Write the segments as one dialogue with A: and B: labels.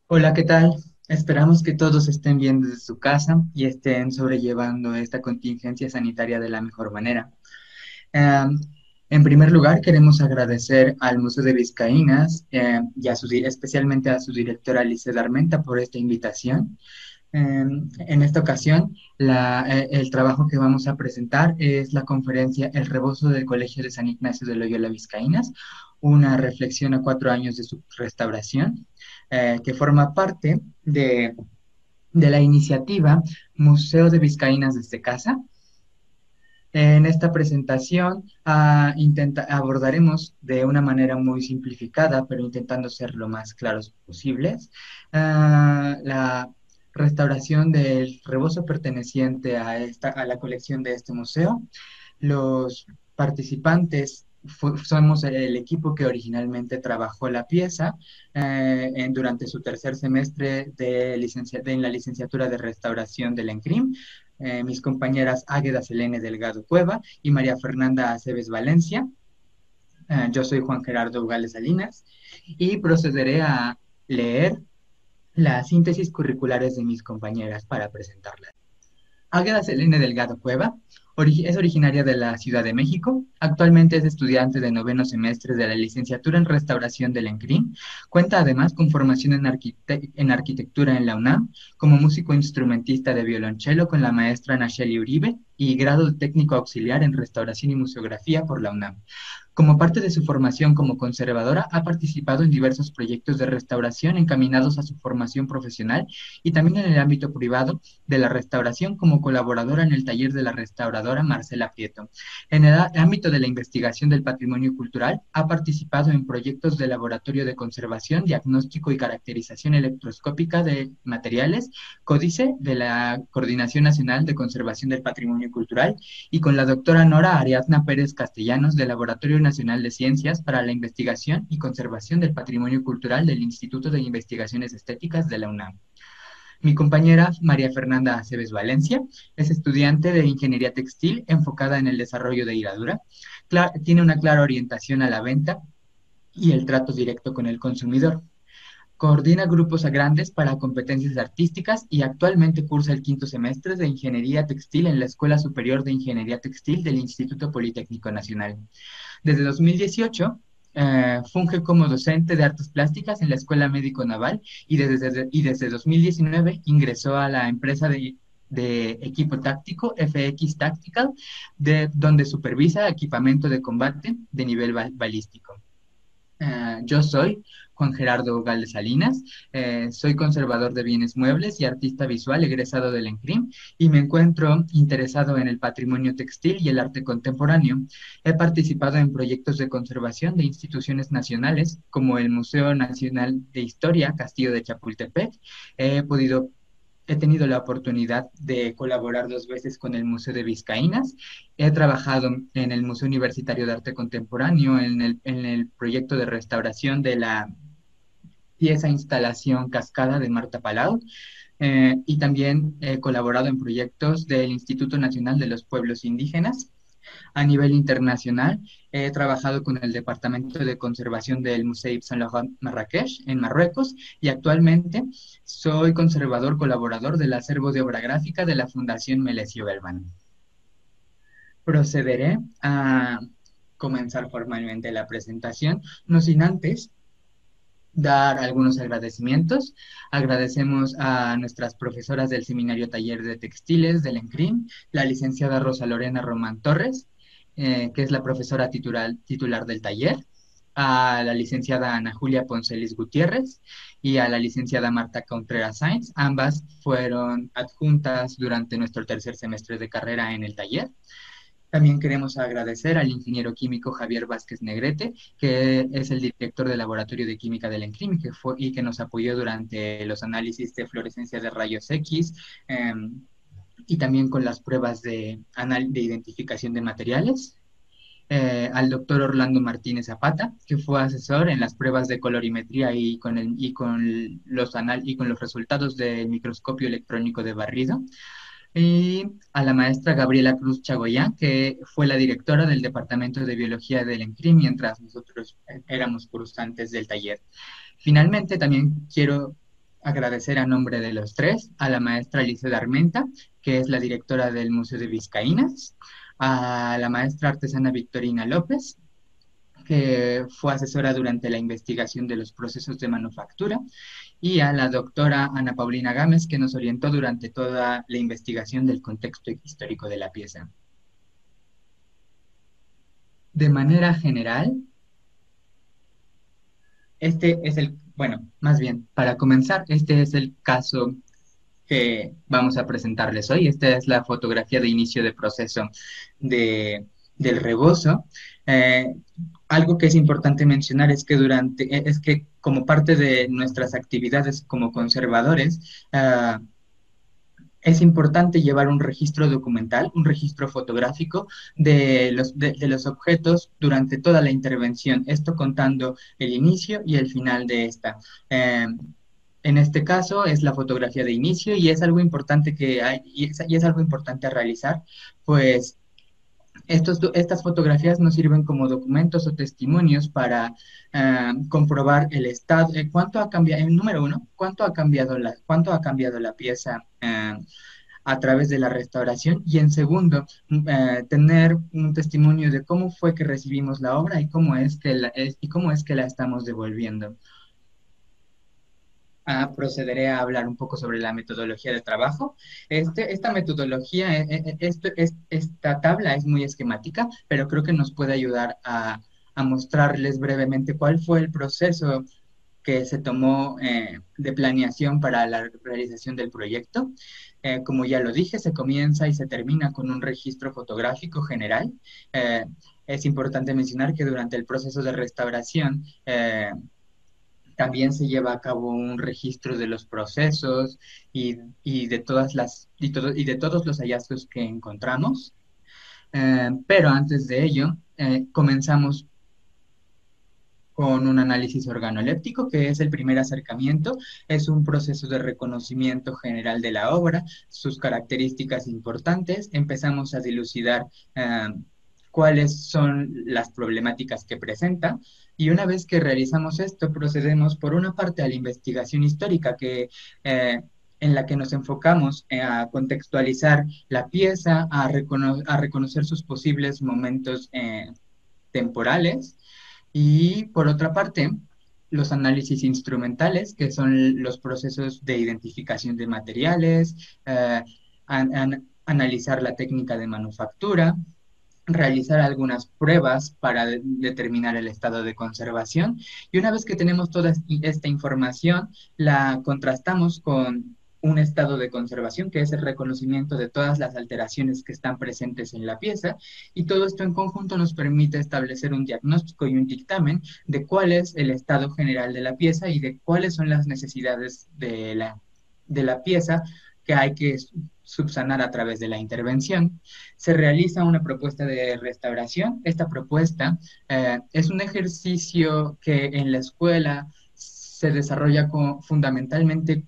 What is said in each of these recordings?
A: Hola, ¿qué tal? Esperamos que todos estén bien desde su casa y estén sobrellevando esta contingencia sanitaria de la mejor manera. Em, en primer lugar, queremos agradecer al Museo de Vizcaínas y especialmente a su directora Alice Armenta por esta invitación. En esta ocasión, el trabajo que vamos a presentar es la conferencia El rebozo del Colegio de San Ignacio de Loyola Vizcaínas, una reflexión a 4 años de su restauración, que forma parte de la iniciativa Museo de Vizcaínas desde casa. En esta presentación abordaremos de una manera muy simplificada, pero intentando ser lo más claros posibles, la restauración del rebozo perteneciente a la colección de este museo. Los participantes somos el equipo que originalmente trabajó la pieza durante su tercer semestre en la licenciatura de restauración del ENCRIM. Mis compañeras Águeda Selene Delgado Cueva y María Fernanda Aceves Valencia. Yo soy Juan Gerardo Ugales Salinas y procederé a leer las síntesis curriculares de mis compañeras para presentarlas. Águeda Selene Delgado Cueva es originaria de la Ciudad de México. Actualmente es estudiante de noveno semestre de la licenciatura en Restauración del ENCRIM. Cuenta además con formación en arquitectura en la UNAM, como músico instrumentista de violonchelo con la maestra Nacheli Uribe y grado de técnico auxiliar en Restauración y Museografía por la UNAM. Como parte de su formación como conservadora, ha participado en diversos proyectos de restauración encaminados a su formación profesional y también en el ámbito privado de la restauración como colaboradora en el taller de la restauradora Marcela Prieto. En el ámbito de la investigación del patrimonio cultural, ha participado en proyectos de laboratorio de conservación, diagnóstico y caracterización electroscópica de materiales, Códice de la Coordinación Nacional de Conservación del Patrimonio Cultural, y con la doctora Nora Ariadna Pérez Castellanos del Laboratorio Nacional de Ciencias para la Investigación y Conservación del Patrimonio Cultural del Instituto de Investigaciones Estéticas de la UNAM. Mi compañera María Fernanda Aceves Valencia es estudiante de Ingeniería Textil enfocada en el desarrollo de hiladura. Tiene una clara orientación a la venta y el trato directo con el consumidor. Coordina grupos a grandes para competencias artísticas y actualmente cursa el quinto semestre de Ingeniería Textil en la Escuela Superior de Ingeniería Textil del Instituto Politécnico Nacional. Desde 2018 funge como docente de artes plásticas en la Escuela Médico Naval y desde 2019 ingresó a la empresa de equipo táctico FX Tactical, donde supervisa equipamiento de combate de nivel balístico. Yo soy Juan Gerardo Galde Salinas, soy conservador de bienes muebles y artista visual egresado del ENCRIM y me encuentro interesado en el patrimonio textil y el arte contemporáneo. He participado en proyectos de conservación de instituciones nacionales como el Museo Nacional de Historia Castillo de Chapultepec. He podido He tenido la oportunidad de colaborar 2 veces con el Museo de Vizcaínas. He trabajado en el Museo Universitario de Arte Contemporáneo en el proyecto de restauración de la pieza instalación Cascada de Marta Palau. Y también he colaborado en proyectos del Instituto Nacional de los Pueblos Indígenas. A nivel internacional, he trabajado con el Departamento de Conservación del Museo Ibn Salah Marrakech, en Marruecos, y actualmente soy conservador colaborador del acervo de obra gráfica de la Fundación Melesio Galván. Procederé a comenzar formalmente la presentación, no sin antes dar algunos agradecimientos. Agradecemos a nuestras profesoras del Seminario Taller de Textiles del ENCRIM, la licenciada Rosa Lorena Román Torres, que es la profesora titular del taller, a la licenciada Ana Julia Poncelis Gutiérrez y a la licenciada Marta Contreras Sáenz. Ambas fueron adjuntas durante nuestro tercer semestre de carrera en el taller. También queremos agradecer al ingeniero químico Javier Vázquez Negrete, que es el director del Laboratorio de Química del ENCRIM y que nos apoyó durante los análisis de fluorescencia de rayos X, y también con las pruebas de identificación de materiales. Al doctor Orlando Martínez Zapata, que fue asesor en las pruebas de colorimetría y con los resultados del microscopio electrónico de barrido, y a la maestra Gabriela Cruz Chagoyán, que fue la directora del Departamento de Biología del ENCRIM mientras nosotros éramos cursantes del taller. Finalmente, también quiero agradecer a nombre de los tres a la maestra Liceda Armenta, que es la directora del Museo de Vizcaínas, a la maestra artesana Victorina López, que fue asesora durante la investigación de los procesos de manufactura, y a la doctora Ana Paulina Gámez, que nos orientó durante toda la investigación del contexto histórico de la pieza. De manera general, este es bueno, más bien, para comenzar, este es el caso que vamos a presentarles hoy. Esta es la fotografía de inicio de proceso del rebozo. Eh, Algo que es importante mencionar es que es que como parte de nuestras actividades como conservadores, es importante llevar un registro documental, un registro fotográfico de los objetos durante toda la intervención, esto contando el inicio y el final de esta. En este caso es la fotografía de inicio y es algo importante y es algo importante a realizar, pues estas fotografías nos sirven como documentos o testimonios para comprobar el estado, cuánto ha cambiado, en número uno, cuánto ha cambiado la pieza a través de la restauración y en segundo, tener un testimonio de cómo fue que recibimos la obra y cómo es que la estamos devolviendo. Procederé a hablar un poco sobre la metodología de trabajo. Esta metodología, esta tabla es muy esquemática, pero creo que nos puede ayudar a mostrarles brevemente cuál fue el proceso que se tomó de planeación para la realización del proyecto. Como ya lo dije, se comienza y se termina con un registro fotográfico general. Eh, es importante mencionar que durante el proceso de restauración, también se lleva a cabo un registro de los procesos y de y de todos los hallazgos que encontramos. Pero antes de ello, comenzamos con un análisis organoléptico, que es el primer acercamiento. Es un proceso de reconocimiento general de la obra, sus características importantes. Empezamos a dilucidar cuáles son las problemáticas que presenta. Y una vez que realizamos esto, procedemos por una parte a la investigación histórica en la que nos enfocamos a contextualizar la pieza, a reconocer sus posibles momentos temporales y por otra parte, los análisis instrumentales, que son los procesos de identificación de materiales, analizar la técnica de manufactura, realizar algunas pruebas para determinar el estado de conservación. Y una vez que tenemos toda esta información, la contrastamos con un estado de conservación, que es el reconocimiento de todas las alteraciones que están presentes en la pieza, y todo esto en conjunto nos permite establecer un diagnóstico y un dictamen de cuál es el estado general de la pieza y de cuáles son las necesidades de la pieza que hay que subsanar a través de la intervención. Se realiza una propuesta de restauración. Esta propuesta es un ejercicio que en la escuela se desarrolla fundamentalmente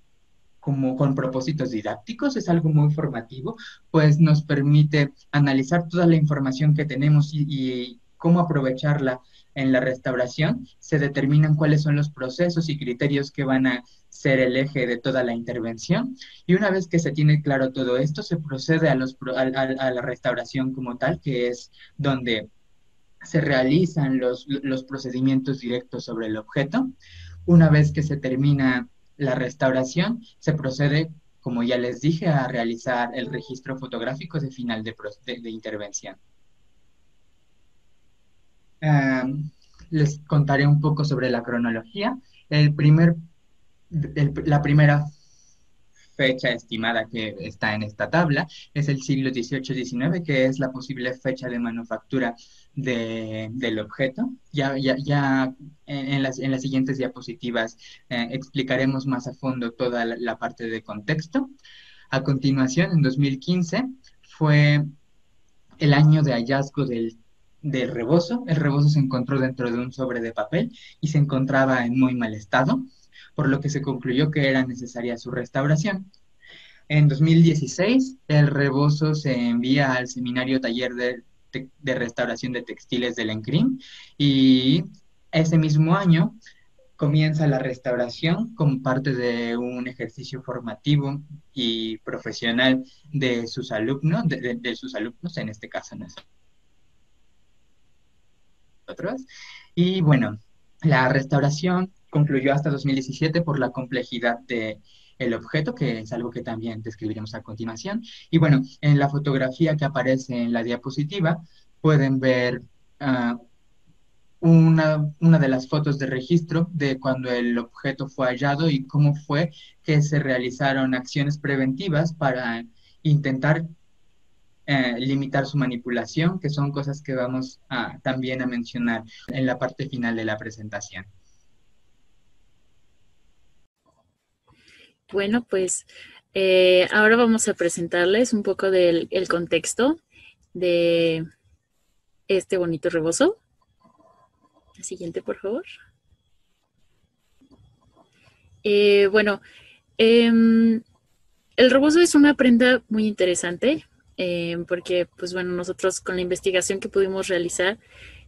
A: como con propósitos didácticos, es algo muy formativo, pues nos permite analizar toda la información que tenemos y cómo aprovecharla en la restauración. Se determinan cuáles son los procesos y criterios que van a ser el eje de toda la intervención. Y una vez que se tiene claro todo esto, se procede a la restauración como tal, que es donde se realizan los procedimientos directos sobre el objeto. Una vez que se termina la restauración, se procede, como ya les dije, a realizar el registro fotográfico de final de intervención. Um, Les contaré un poco sobre la cronología. El primer, la primera fecha estimada que está en esta tabla es el siglo XVIII-XIX, que es la posible fecha de manufactura del objeto. Ya en las siguientes diapositivas explicaremos más a fondo toda la parte de contexto. A continuación, en 2015, fue el año de hallazgo del rebozo. El rebozo se encontró dentro de un sobre de papel y se encontraba en muy mal estado, por lo que se concluyó que era necesaria su restauración. En 2016, el rebozo se envía al Seminario Taller de Restauración de Textiles del ENCRIM y ese mismo año Comienza la restauración como parte de un ejercicio formativo y profesional de sus alumnos, de sus alumnos, en este caso nosotros. Y bueno, la restauración concluyó hasta 2017 por la complejidad de el objeto, que es algo que también describiremos a continuación. Y bueno, en la fotografía que aparece en la diapositiva pueden ver ah, una de las fotos de registro de cuando el objeto fue hallado y cómo fue que se realizaron acciones preventivas para intentar limitar su manipulación, que son cosas que vamos también a mencionar en la parte final de la presentación.
B: Bueno, pues ahora vamos a presentarles un poco del el contexto de este bonito rebozo. La siguiente, por favor. Bueno, em, el rebozo es una prenda muy interesante porque, pues bueno, nosotros con la investigación que pudimos realizar,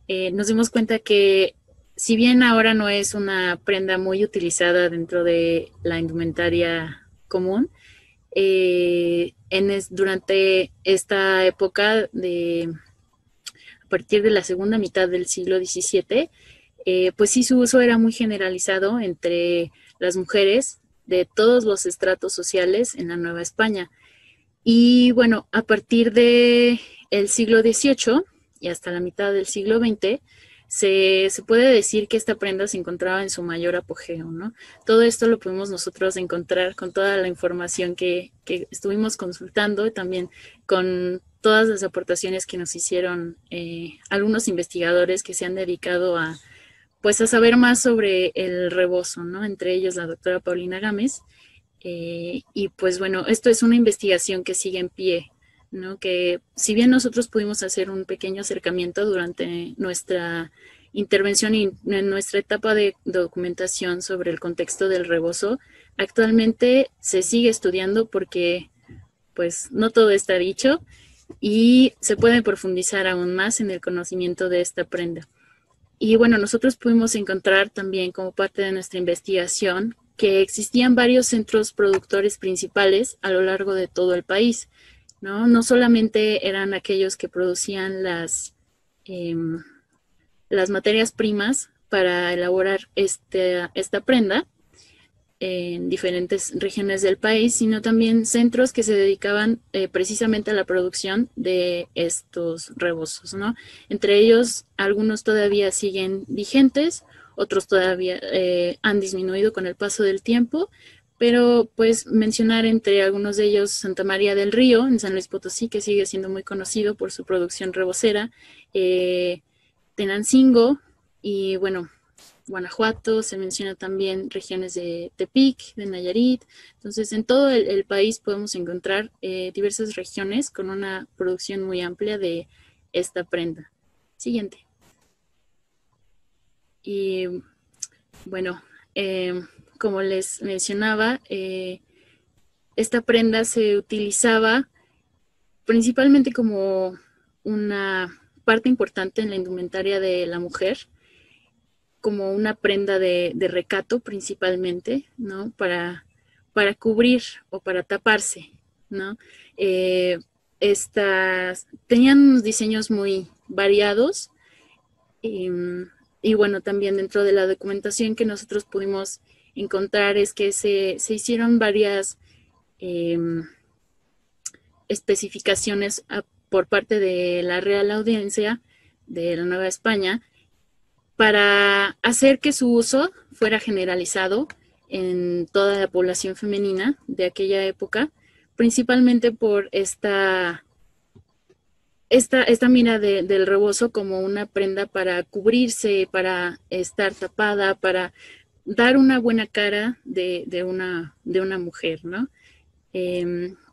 B: nos dimos cuenta que si bien ahora no es una prenda muy utilizada dentro de la indumentaria común, durante esta época a partir de la segunda mitad del siglo XVII, pues sí su uso era muy generalizado entre las mujeres de todos los estratos sociales en la Nueva España. Y bueno, a partir de el siglo XVIII y hasta la mitad del siglo XX, se puede decir que esta prenda se encontraba en su mayor apogeo, ¿no? Todo esto lo pudimos nosotros encontrar con toda la información que estuvimos consultando y también con todas las aportaciones que nos hicieron algunos investigadores que se han dedicado a, pues, a saber más sobre el rebozo, ¿no? Entre ellos la doctora Paulina Gámez. Y pues bueno, esto es una investigación que sigue en pie, ¿no? Que si bien nosotros pudimos hacer un pequeño acercamiento durante nuestra intervención y en nuestra etapa de documentación sobre el contexto del rebozo, actualmente se sigue estudiando porque pues no todo está dicho y se puede profundizar aún más en el conocimiento de esta prenda. Y bueno, nosotros pudimos encontrar también como parte de nuestra investigación que existían varios centros productores principales a lo largo de todo el país, ¿no? No solamente eran aquellos que producían eh, las materias primas para elaborar esta prenda en diferentes regiones del país, sino también centros que se dedicaban precisamente a la producción de estos rebozos, ¿no? Entre ellos, algunos todavía siguen vigentes, otros todavía han disminuido con el paso del tiempo, pero pues mencionar entre algunos de ellos Santa María del Río, en San Luis Potosí, que sigue siendo muy conocido por su producción rebocera, Tenancingo y bueno, Guanajuato, se menciona también regiones de Tepic, de Nayarit. Entonces, en todo el país podemos encontrar diversas regiones con una producción muy amplia de esta prenda. Siguiente. Y bueno, como les mencionaba, esta prenda se utilizaba principalmente como una parte importante en la indumentaria de la mujer, como una prenda de recato principalmente, ¿no? Para cubrir o para taparse, ¿no? Eh, tenían unos diseños muy variados y, y, bueno, también dentro de la documentación que nosotros pudimos encontrar es que se hicieron varias eh, especificaciones por parte de la Real Audiencia de la Nueva España para hacer que su uso fuera generalizado en toda la población femenina de aquella época, principalmente por esta mira del rebozo como una prenda para cubrirse, para estar tapada, para dar una buena cara de una mujer, ¿no?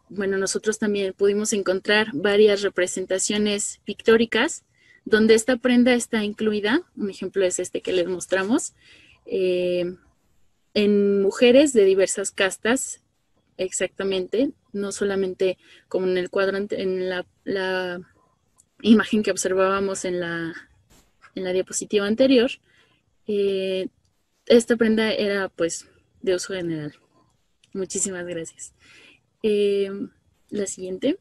B: Bueno, nosotros también pudimos encontrar varias representaciones pictóricas donde esta prenda está incluida. Un ejemplo es este que les mostramos, en mujeres de diversas castas, exactamente, no solamente como en el cuadro, en la imagen que observábamos en la diapositiva anterior. esta prenda era pues de uso general. Muchísimas gracias. La siguiente.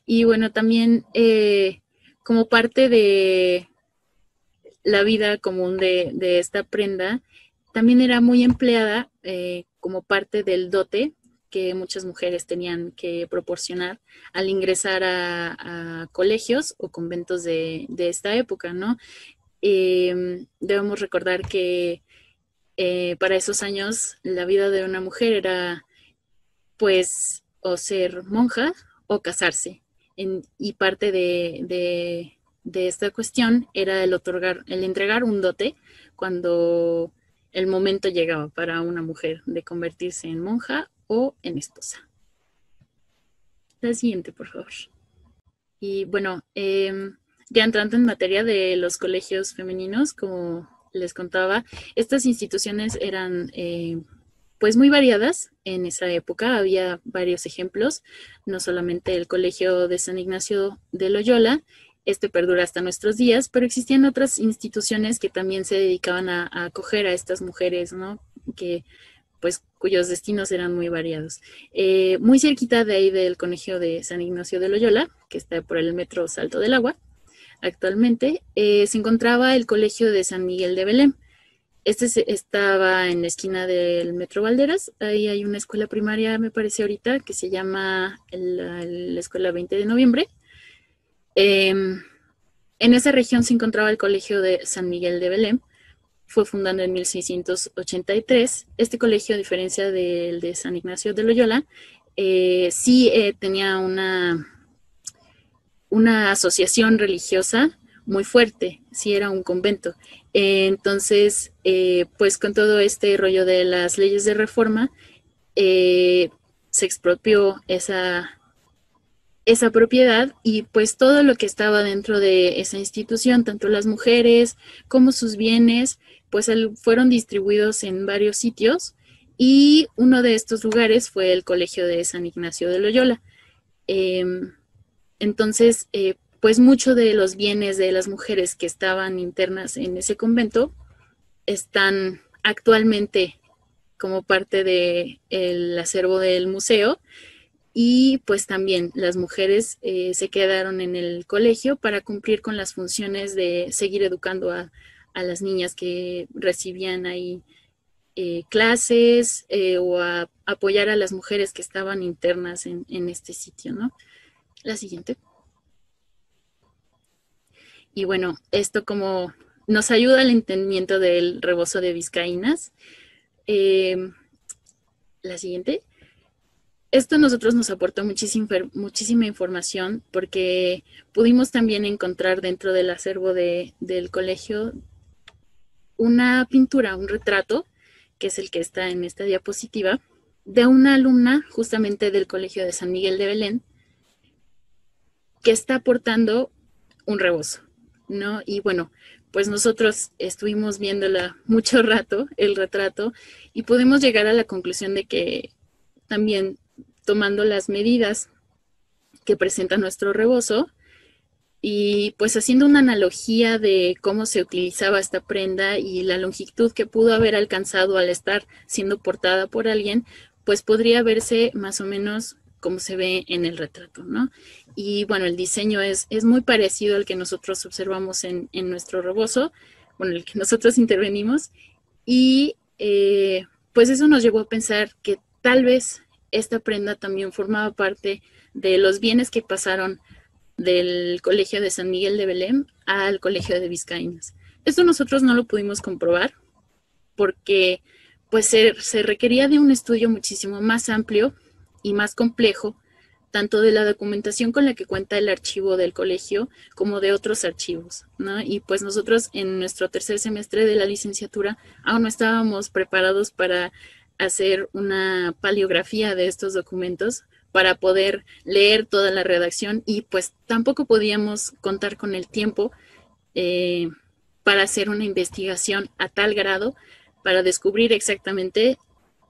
B: Y bueno, también como parte de la vida común de esta prenda, también era muy empleada como parte del dote que muchas mujeres tenían que proporcionar al ingresar a colegios o conventos de esta época, ¿no? Debemos recordar que para esos años la vida de una mujer era pues o ser monja o casarse. Y parte de esta cuestión era el entregar un dote cuando el momento llegaba para una mujer de convertirse en monja o en esposa. La siguiente, por favor. Y bueno, ya entrando en materia de los colegios femeninos, como les contaba, estas instituciones eran pues muy variadas en esa época. Había varios ejemplos, no solamente el Colegio de San Ignacio de Loyola, este perdura hasta nuestros días, pero existían otras instituciones que también se dedicaban a acoger a estas mujeres, ¿no? Que pues cuyos destinos eran muy variados. Muy cerquita de ahí del Colegio de San Ignacio de Loyola, que está por el metro Salto del Agua, actualmente, se encontraba el Colegio de San Miguel de Belém. Estaba en la esquina del Metro Valderas. Ahí hay una escuela primaria, me parece ahorita, que se llama la Escuela 20 de Noviembre. En esa región se encontraba el Colegio de San Miguel de Belém. Fue fundado en 1683. Este colegio, a diferencia del de San Ignacio de Loyola, sí tenía una asociación religiosa muy fuerte, sí era un convento. Entonces, pues con todo este rollo de las leyes de reforma, se expropió esa propiedad y pues todo lo que estaba dentro de esa institución, tanto las mujeres como sus bienes, pues fueron distribuidos en varios sitios y uno de estos lugares fue el Colegio de San Ignacio de Loyola. Entonces, pues mucho de los bienes de las mujeres que estaban internas en ese convento están actualmente como parte del acervo del museo y pues también las mujeres se quedaron en el colegio para cumplir con las funciones de seguir educando a las niñas que recibían ahí clases o a apoyar a las mujeres que estaban internas en este sitio, ¿no? La siguiente. Y bueno, esto como nos ayuda al entendimiento del rebozo de vizcaínas. La siguiente. Esto a nosotros nos aportó muchísima información porque pudimos también encontrar dentro del acervo del colegio una pintura, un retrato, que es el que está en esta diapositiva, de una alumna justamente del Colegio de San Miguel de Belém, que está portando un rebozo, ¿no? Y bueno, pues nosotros estuvimos viéndola mucho rato, el retrato, y pudimos llegar a la conclusión de que también tomando las medidas que presenta nuestro rebozo y pues haciendo una analogía de cómo se utilizaba esta prenda y la longitud que pudo haber alcanzado al estar siendo portada por alguien, pues podría verse más o menos como se ve en el retrato, ¿no? Y bueno, el diseño es muy parecido al que nosotros observamos en nuestro rebozo, bueno, el que nosotros intervenimos, y pues eso nos llevó a pensar que tal vez esta prenda también formaba parte de los bienes que pasaron del Colegio de San Miguel de Belém al Colegio de Vizcaínas. Esto nosotros no lo pudimos comprobar porque pues se requería de un estudio muchísimo más amplio y más complejo, tanto de la documentación con la que cuenta el archivo del colegio como de otros archivos, ¿no? Y pues nosotros en nuestro tercer semestre de la licenciatura aún no estábamos preparados para hacer una paleografía de estos documentos para poder leer toda la redacción y pues tampoco podíamos contar con el tiempo para hacer una investigación a tal grado para descubrir exactamente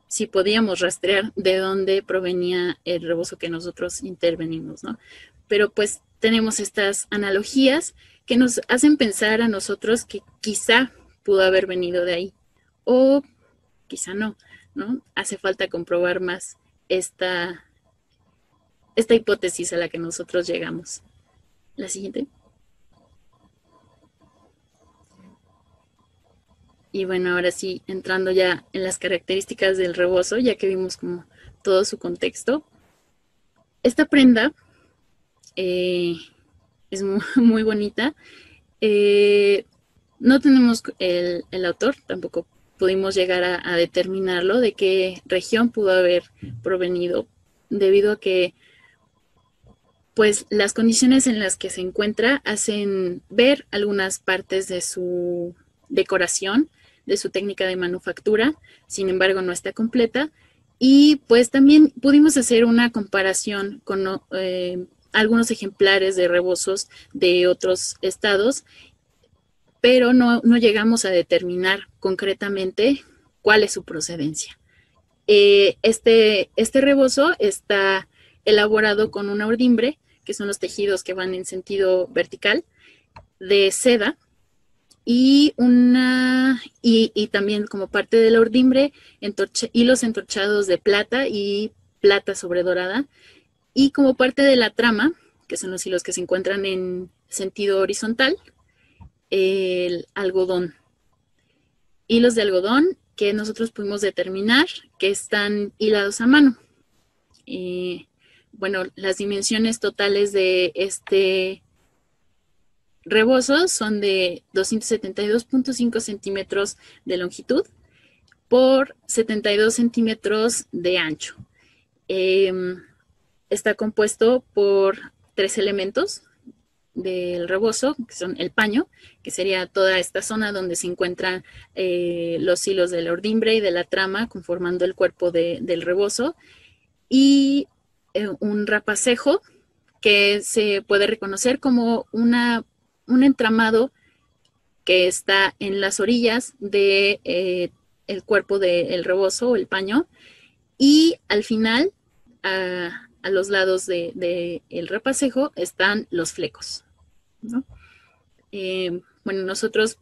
B: si podíamos rastrear de dónde provenía el rebozo que nosotros intervenimos, ¿no? pero pues tenemos estas analogías que nos hacen pensar a nosotros que quizá pudo haber venido de ahí o quizá no, ¿no? Hace falta comprobar más esta, esta hipótesis a la que nosotros llegamos. La siguiente. Y bueno, ahora sí, entrando ya en las características del rebozo, ya que vimos como todo su contexto. Esta prenda es muy, muy bonita. No tenemos el autor, tampoco pudimos llegar a determinarlo, de qué región pudo haber provenido, debido a que pues las condiciones en las que se encuentra hacen ver algunas partes de su decoración, de su técnica de manufactura, sin embargo no está completa. Y pues también pudimos hacer una comparación con algunos ejemplares de rebozos de otros estados, pero no llegamos a determinar concretamente cuál es su procedencia. Este rebozo está elaborado con una urdimbre, que son los tejidos que van en sentido vertical, de seda, y también como parte de la urdimbre, hilos entorchados de plata y plata sobredorada, y como parte de la trama, que son los hilos que se encuentran en sentido horizontal, el algodón. Hilos de algodón que nosotros pudimos determinar que están hilados a mano. Bueno, las dimensiones totales de este rebozo son de 272.5 centímetros de longitud por 72 centímetros de ancho. Está compuesto por 3 elementos del rebozo, que son el paño, que sería toda esta zona donde se encuentran los hilos de la urdimbre y de la trama conformando el cuerpo del rebozo, y un rapacejo que se puede reconocer como un entramado que está en las orillas de el cuerpo del rebozo o el paño, y al final a los lados del rapacejo están los flecos, ¿no? Bueno, nosotros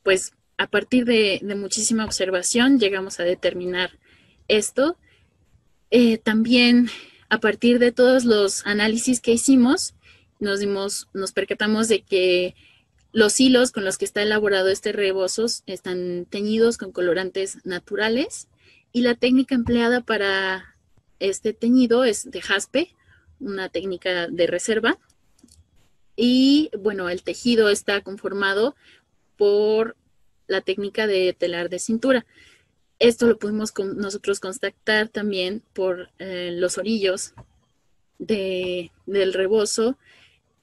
B: pues a partir de muchísima observación llegamos a determinar esto. También a partir de todos los análisis que hicimos, nos percatamos de que los hilos con los que está elaborado este rebozo están teñidos con colorantes naturales, y la técnica empleada para este teñido es de jaspe, una técnica de reserva. Y bueno, el tejido está conformado por la técnica de telar de cintura. Esto lo pudimos nosotros constatar también por los orillos del rebozo.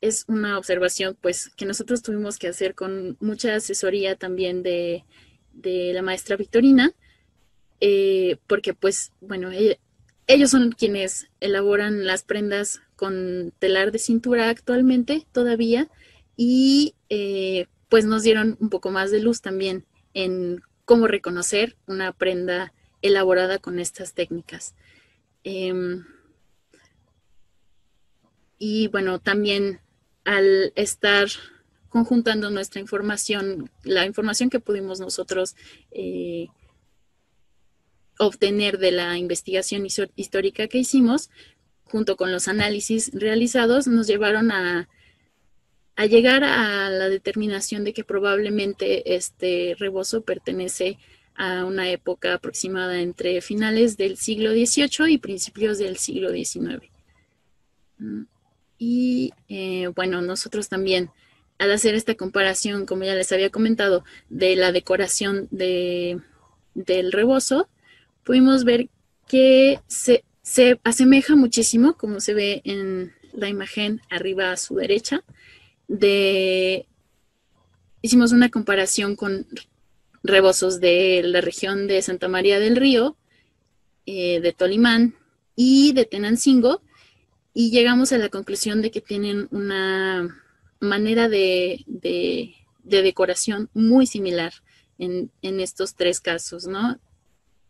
B: Es una observación pues que nosotros tuvimos que hacer con mucha asesoría también de la maestra Victorina, porque pues bueno, ellos son quienes elaboran las prendas con telar de cintura actualmente todavía, y pues nos dieron un poco más de luz también en cómo reconocer una prenda elaborada con estas técnicas. Y bueno, también al estar conjuntando nuestra información, la información que pudimos nosotros obtener de la investigación histórica que hicimos, junto con los análisis realizados, nos llevaron a llegar a la determinación de que probablemente este rebozo pertenece a una época aproximada entre finales del siglo XVIII y principios del siglo XIX. Y bueno, nosotros también, al hacer esta comparación, como ya les había comentado, de la decoración del rebozo, pudimos ver que se asemeja muchísimo, como se ve en la imagen arriba a su derecha. Hicimos una comparación con rebozos de la región de Santa María del Río, de Tolimán y de Tenancingo, y llegamos a la conclusión de que tienen una manera de decoración muy similar en estos tres casos, ¿no?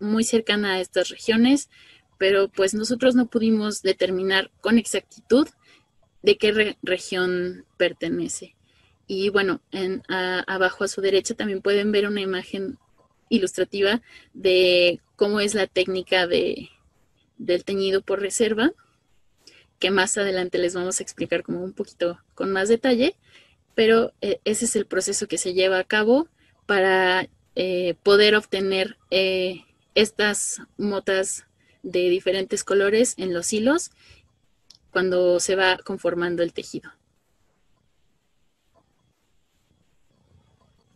B: Muy cercana a estas regiones, pero pues nosotros no pudimos determinar con exactitud de qué región pertenece. Y bueno, abajo a su derecha también pueden ver una imagen ilustrativa de cómo es la técnica del teñido por reserva, que más adelante les vamos a explicar como un poquito con más detalle, pero ese es el proceso que se lleva a cabo para poder obtener estas motas de diferentes colores en los hilos cuando se va conformando el tejido.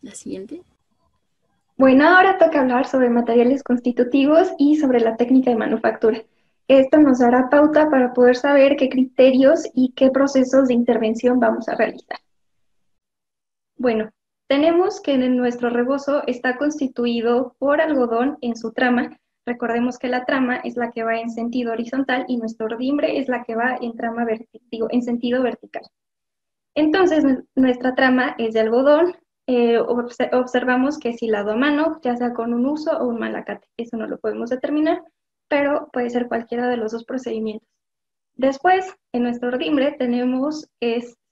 B: La siguiente.
C: Bueno, ahora toca hablar sobre materiales constitutivos y sobre la técnica de manufactura. Esto nos dará pauta para poder saber qué criterios y qué procesos de intervención vamos a realizar. Bueno, tenemos que en nuestro rebozo está constituido por algodón en su trama. Recordemos que la trama es la que va en sentido horizontal y nuestro ordimbre es la que va en sentido vertical. Entonces, nuestra trama es de algodón. Observamos que es hilado a mano, ya sea con un uso o un malacate. Eso no lo podemos determinar, pero puede ser cualquiera de los dos procedimientos. Después, en nuestro ordimbre tenemos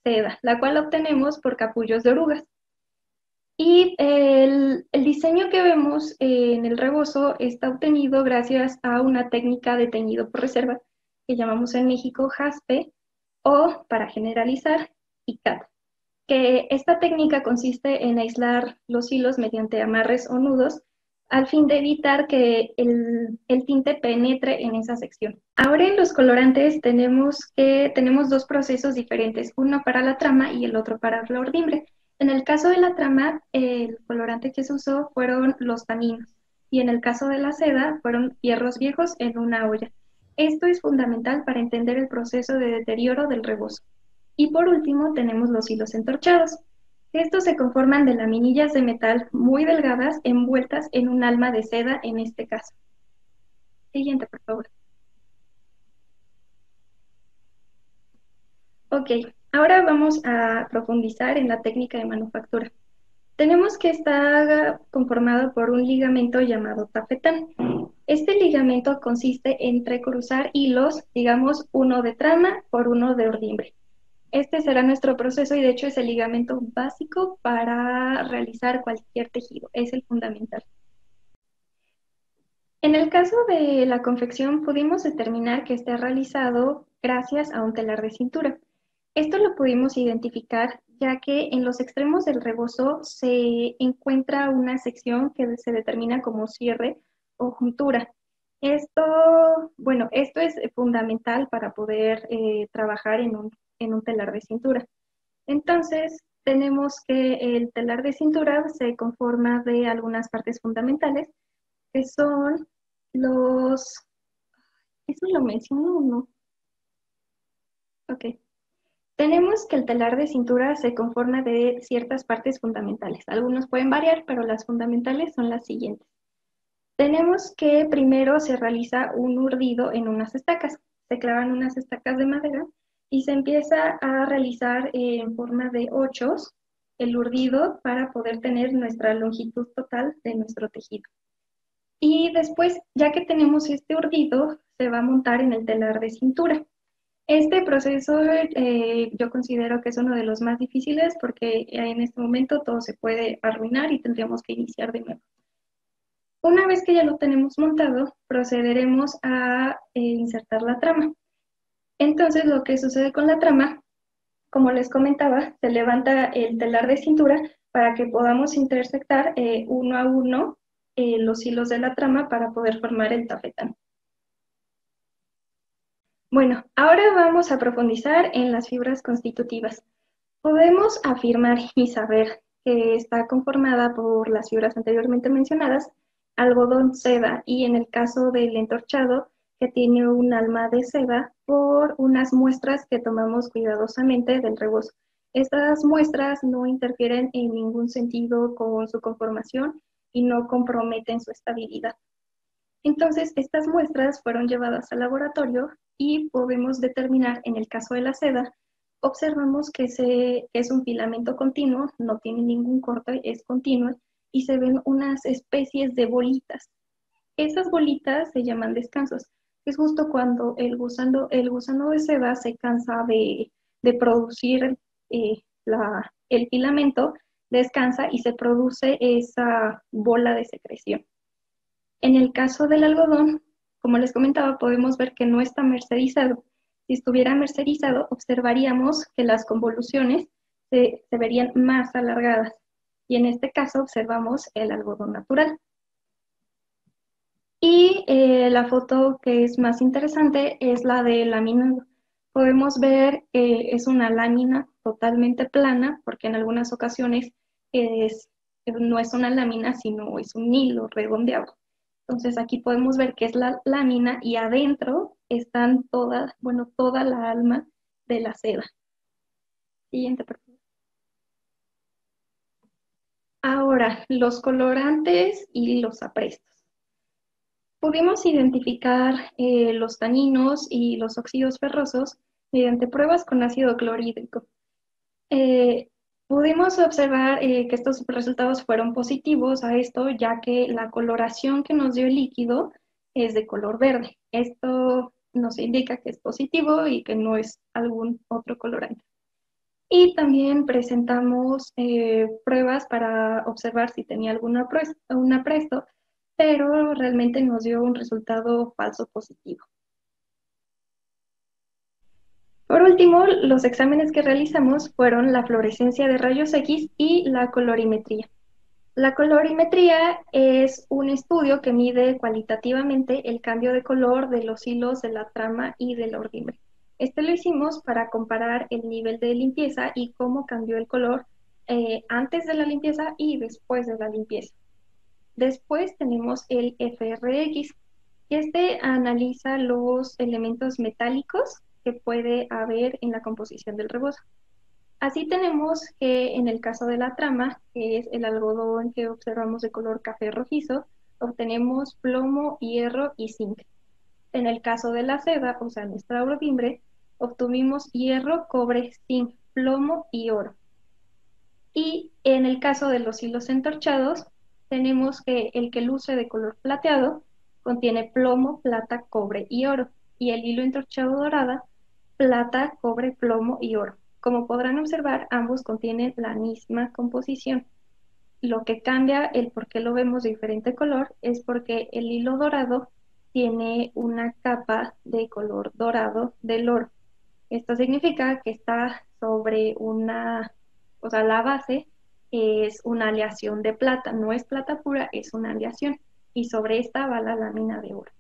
C: seda, la cual obtenemos por capullos de orugas. Y el diseño que vemos en el rebozo está obtenido gracias a una técnica de teñido por reserva que llamamos en México jaspe o, para generalizar, ICAT. Que esta técnica consiste en aislar los hilos mediante amarres o nudos al fin de evitar que el tinte penetre en esa sección. Ahora en los colorantes tenemos dos procesos diferentes, uno para la trama y el otro para la ordimbre. En el caso de la trama, el colorante que se usó fueron los taninos y en el caso de la seda fueron hierros viejos en una olla. Esto es fundamental para entender el proceso de deterioro del rebozo. Y por último tenemos los hilos entorchados. Estos se conforman de laminillas de metal muy delgadas envueltas en un alma de seda en este caso. Siguiente, por favor. Ok, ahora vamos a profundizar en la técnica de manufactura. Tenemos que estar conformado por un ligamento llamado tafetán. Este ligamento consiste en entrecruzar hilos, digamos, uno de trama por uno de ordimbre. Este será nuestro proceso y de hecho es el ligamento básico para realizar cualquier tejido, es el fundamental. En el caso de la confección pudimos determinar que está realizado gracias a un telar de cintura. Esto lo pudimos identificar ya que en los extremos del rebozo se encuentra una sección que se determina como cierre o juntura. Esto es fundamental para poder trabajar en un telar de cintura. Entonces, tenemos que el telar de cintura se conforma de algunas partes fundamentales, que son los... ¿Eso lo menciono o no? Ok. Tenemos que el telar de cintura se conforma de ciertas partes fundamentales. Algunos pueden variar, pero las fundamentales son las siguientes. Tenemos que primero se realiza un urdido en unas estacas. Se clavan unas estacas de madera y se empieza a realizar en forma de ochos el urdido para poder tener nuestra longitud total de nuestro tejido. Y después, ya que tenemos este urdido, se va a montar en el telar de cintura. Este proceso yo considero que es uno de los más difíciles porque en este momento todo se puede arruinar y tendríamos que iniciar de nuevo. Una vez que ya lo tenemos montado, procederemos a insertar la trama. Entonces, lo que sucede con la trama, como les comentaba, se levanta el telar de cintura para que podamos intersectar uno a uno los hilos de la trama para poder formar el tafetán. Bueno, ahora vamos a profundizar en las fibras constitutivas. Podemos afirmar y saber que está conformada por las fibras anteriormente mencionadas, algodón, seda y en el caso del entorchado, que tiene un alma de seda por unas muestras que tomamos cuidadosamente del rebozo. Estas muestras no interfieren en ningún sentido con su conformación y no comprometen su estabilidad. Entonces, estas muestras fueron llevadas al laboratorio y podemos determinar, en el caso de la seda, observamos que es un filamento continuo, no tiene ningún corte, es continuo, y se ven unas especies de bolitas. Esas bolitas se llaman descansos, que es justo cuando el gusano de seda se cansa de producir el filamento, descansa y se produce esa bola de secreción. En el caso del algodón, como les comentaba, podemos ver que no está mercerizado. Si estuviera mercerizado, observaríamos que las convoluciones se verían más alargadas. Y en este caso observamos el algodón natural. Y la foto que es más interesante es la de laminado. Podemos ver que es una lámina totalmente plana, porque en algunas ocasiones no es una lámina, sino es un hilo redondeado. Entonces aquí podemos ver que es la lámina y adentro están toda la alma de la seda. Siguiente, por favor. Ahora, los colorantes y los aprestos. Pudimos identificar los taninos y los óxidos ferrosos mediante pruebas con ácido clorhídrico. Pudimos observar que estos resultados fueron positivos a esto, ya que la coloración que nos dio el líquido es de color verde. Esto nos indica que es positivo y que no es algún otro colorante. Y también presentamos pruebas para observar si tenía un apresto, pero realmente nos dio un resultado falso positivo. Por último, los exámenes que realizamos fueron la fluorescencia de rayos X y la colorimetría. La colorimetría es un estudio que mide cualitativamente el cambio de color de los hilos de la trama y del ordimbre. Este lo hicimos para comparar el nivel de limpieza y cómo cambió el color antes de la limpieza y después de la limpieza. Después tenemos el FRX, que analiza los elementos metálicos que puede haber en la composición del rebozo. Así tenemos que en el caso de la trama, que es el algodón que observamos de color café rojizo, obtenemos plomo, hierro y zinc. En el caso de la seda, o sea, nuestra ordimbre, obtuvimos hierro, cobre, zinc, plomo y oro. Y en el caso de los hilos entorchados, tenemos que el que luce de color plateado contiene plomo, plata, cobre y oro. Y el hilo entorchado dorada, plata, cobre, plomo y oro. Como podrán observar, ambos contienen la misma composición. Lo que cambia el por qué lo vemos de diferente color es porque el hilo dorado tiene una capa de color dorado del oro. Esto significa que está sobre la base es una aleación de plata, no es plata pura, es una aleación. Y sobre esta va la lámina de oro.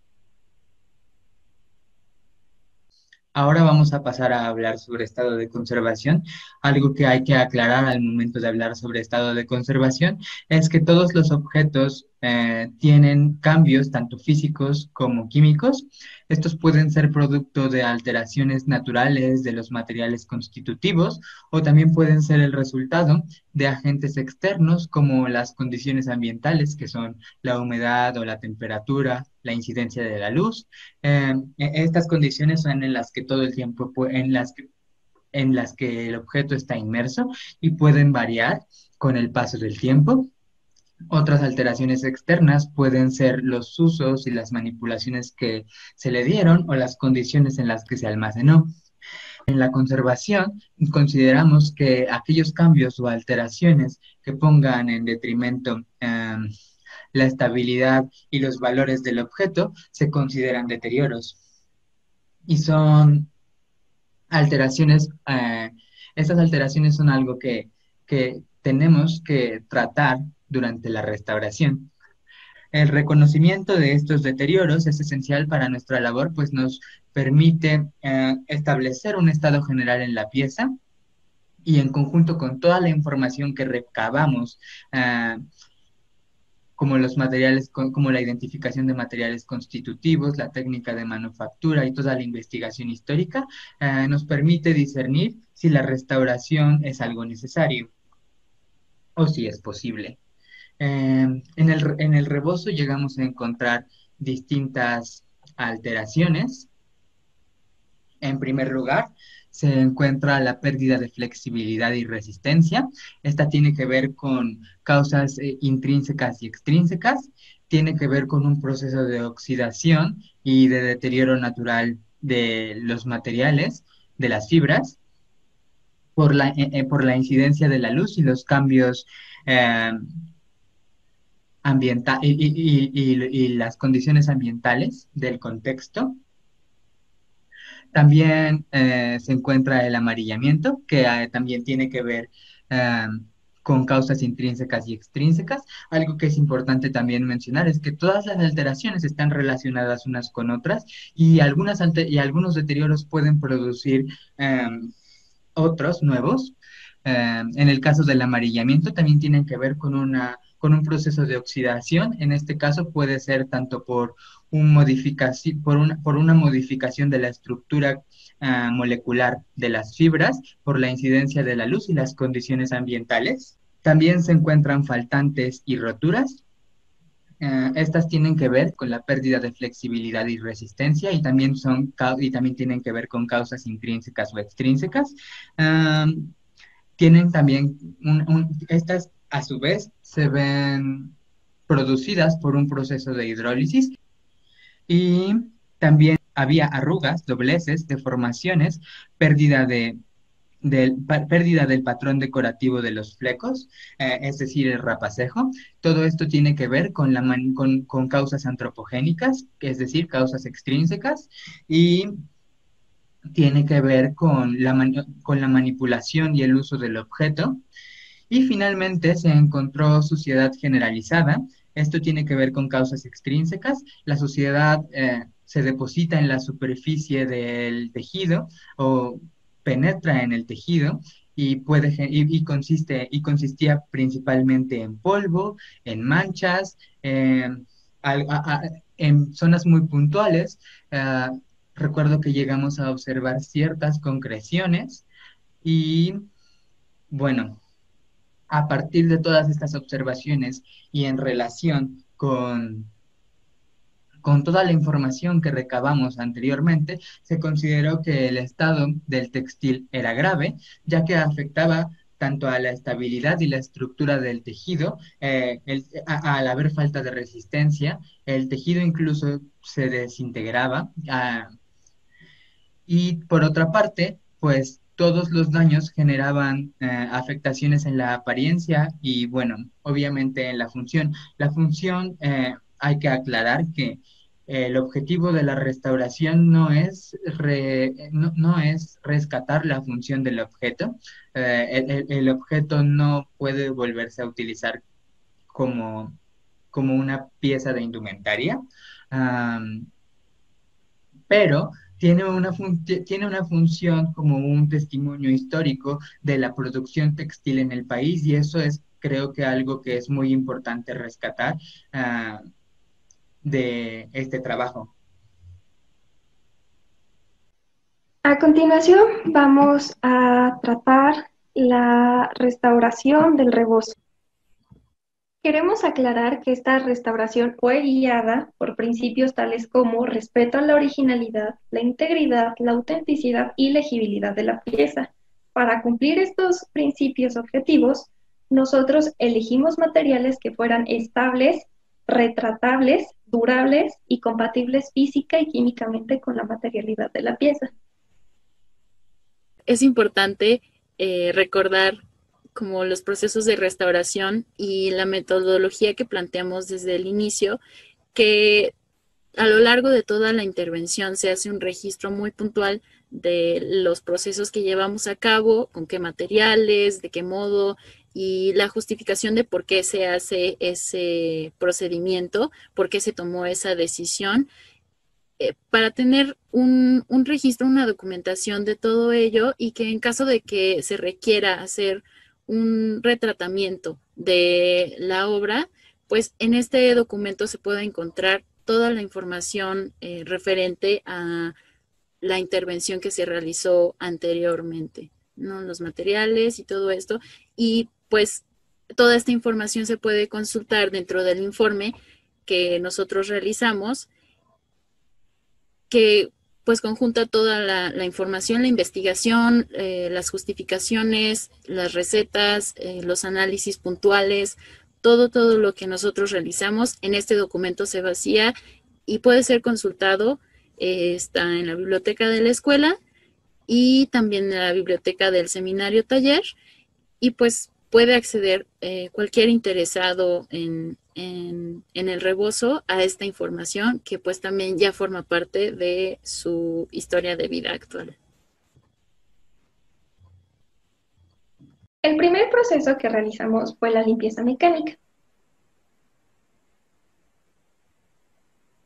A: Ahora vamos a pasar a hablar sobre estado de conservación. Algo que hay que aclarar al momento de hablar sobre estado de conservación es que todos los objetos tienen cambios tanto físicos como químicos. Estos pueden ser producto de alteraciones naturales de los materiales constitutivos o también pueden ser el resultado de agentes externos como las condiciones ambientales, que son la humedad o la temperatura, la incidencia de la luz. Estas condiciones son en las que todo el tiempo, en las que el objeto está inmerso y pueden variar con el paso del tiempo. Otras alteraciones externas pueden ser los usos y las manipulaciones que se le dieron o las condiciones en las que se almacenó. En la conservación, consideramos que aquellos cambios o alteraciones que pongan en detrimento la estabilidad y los valores del objeto se consideran deterioros. Y son alteraciones, estas alteraciones son algo que tenemos que tratar durante la restauración. El reconocimiento de estos deterioros es esencial para nuestra labor, pues nos permite establecer un estado general en la pieza y en conjunto con toda la información que recabamos, como los materiales, como la identificación de materiales constitutivos, la técnica de manufactura y toda la investigación histórica, nos permite discernir si la restauración es algo necesario o si es posible. En el rebozo llegamos a encontrar distintas alteraciones. En primer lugar, se encuentra la pérdida de flexibilidad y resistencia. Esta tiene que ver con causas intrínsecas y extrínsecas, tiene que ver con un proceso de oxidación y de deterioro natural de los materiales, de las fibras, por la incidencia de la luz y los cambios eh, y las condiciones ambientales del contexto. También se encuentra el amarillamiento, que también tiene que ver eh, con causas intrínsecas y extrínsecas. Algo que es importante también mencionar es que todas las alteraciones están relacionadas unas con otras y algunos deterioros pueden producir otros nuevos. En el caso del amarillamiento también tienen que ver con un proceso de oxidación. En este caso puede ser tanto por una modificación de la estructura molecular de las fibras, por la incidencia de la luz y las condiciones ambientales. También se encuentran faltantes y roturas. Estas tienen que ver con la pérdida de flexibilidad y resistencia y también tienen que ver con causas intrínsecas o extrínsecas. Um, Tienen también, estas a su vez se ven producidas por un proceso de hidrólisis y también había arrugas, dobleces, deformaciones, pérdida pérdida del patrón decorativo de los flecos, es decir, el rapacejo. Todo esto tiene que ver con causas antropogénicas, es decir, causas extrínsecas, y tiene que ver con la manipulación y el uso del objeto. Y finalmente se encontró suciedad generalizada. Esto tiene que ver con causas extrínsecas. La suciedad se deposita en la superficie del tejido o penetra en el tejido y consistía principalmente en polvo, en manchas, en zonas muy puntuales. eh, Recuerdo que llegamos a observar ciertas concreciones y bueno, a partir de todas estas observaciones y en relación con toda la información que recabamos anteriormente, se consideró que el estado del textil era grave, ya que afectaba tanto a la estabilidad y la estructura del tejido, al haber falta de resistencia, el tejido incluso se desintegraba. Y por otra parte, pues todos los daños generaban afectaciones en la apariencia y bueno, obviamente en la función. La función, hay que aclarar que el objetivo de la restauración no es rescatar la función del objeto. El objeto no puede volverse a utilizar como, como una pieza de indumentaria. Am, pero tiene una función como un testimonio histórico de la producción textil en el país y eso es, creo que algo que es muy importante rescatar ah, de este trabajo.
C: A continuación, vamos a tratar la restauración del rebozo. Queremos aclarar que esta restauración fue guiada por principios tales como respeto a la originalidad, la integridad, la autenticidad y legibilidad de la pieza. Para cumplir estos principios objetivos, nosotros elegimos materiales que fueran estables, retratables, durables y compatibles física y químicamente con la materialidad de la pieza.
B: Es importante recordar como los procesos de restauración y la metodología que planteamos desde el inicio, que a lo largo de toda la intervención se hace un registro muy puntual de los procesos que llevamos a cabo, con qué materiales, de qué modo, y la justificación de por qué se hace ese procedimiento, por qué se tomó esa decisión, para tener un registro, una documentación de todo ello y que en caso de que se requiera hacer un retratamiento de la obra, pues en este documento se pueda encontrar toda la información referente a la intervención que se realizó anteriormente, ¿no? Los materiales y todo esto. Y pues toda esta información se puede consultar dentro del informe que nosotros realizamos, que pues conjunta toda la información, la investigación, las justificaciones, las recetas, los análisis puntuales, todo lo que nosotros realizamos en este documento se vacía y puede ser consultado. Está en la biblioteca de la escuela y también en la biblioteca del seminario taller, y pues puede acceder cualquier interesado en el rebozo a esta información que pues también ya forma parte de su historia de vida actual.
C: El primer proceso que realizamos fue la limpieza mecánica.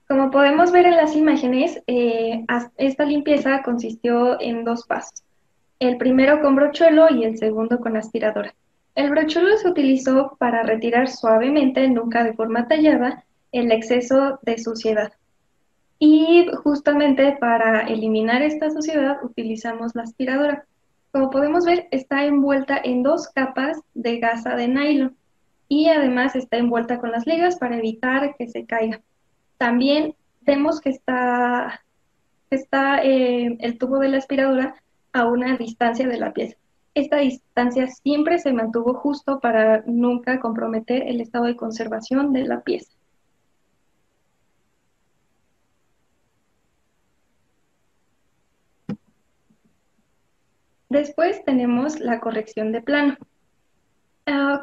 C: Como podemos ver en las imágenes, esta limpieza consistió en 2 pasos. El primero con brochuelo y el segundo con aspiradora. El brochuelo se utilizó para retirar suavemente, nunca de forma tallada, el exceso de suciedad. Y justamente para eliminar esta suciedad utilizamos la aspiradora. Como podemos ver, está envuelta en 2 capas de gasa de nylon y además está envuelta con las ligas para evitar que se caiga. También vemos que está el tubo de la aspiradora a una distancia de la pieza. Esta distancia siempre se mantuvo justo para nunca comprometer el estado de conservación de la pieza. Después tenemos la corrección de plano.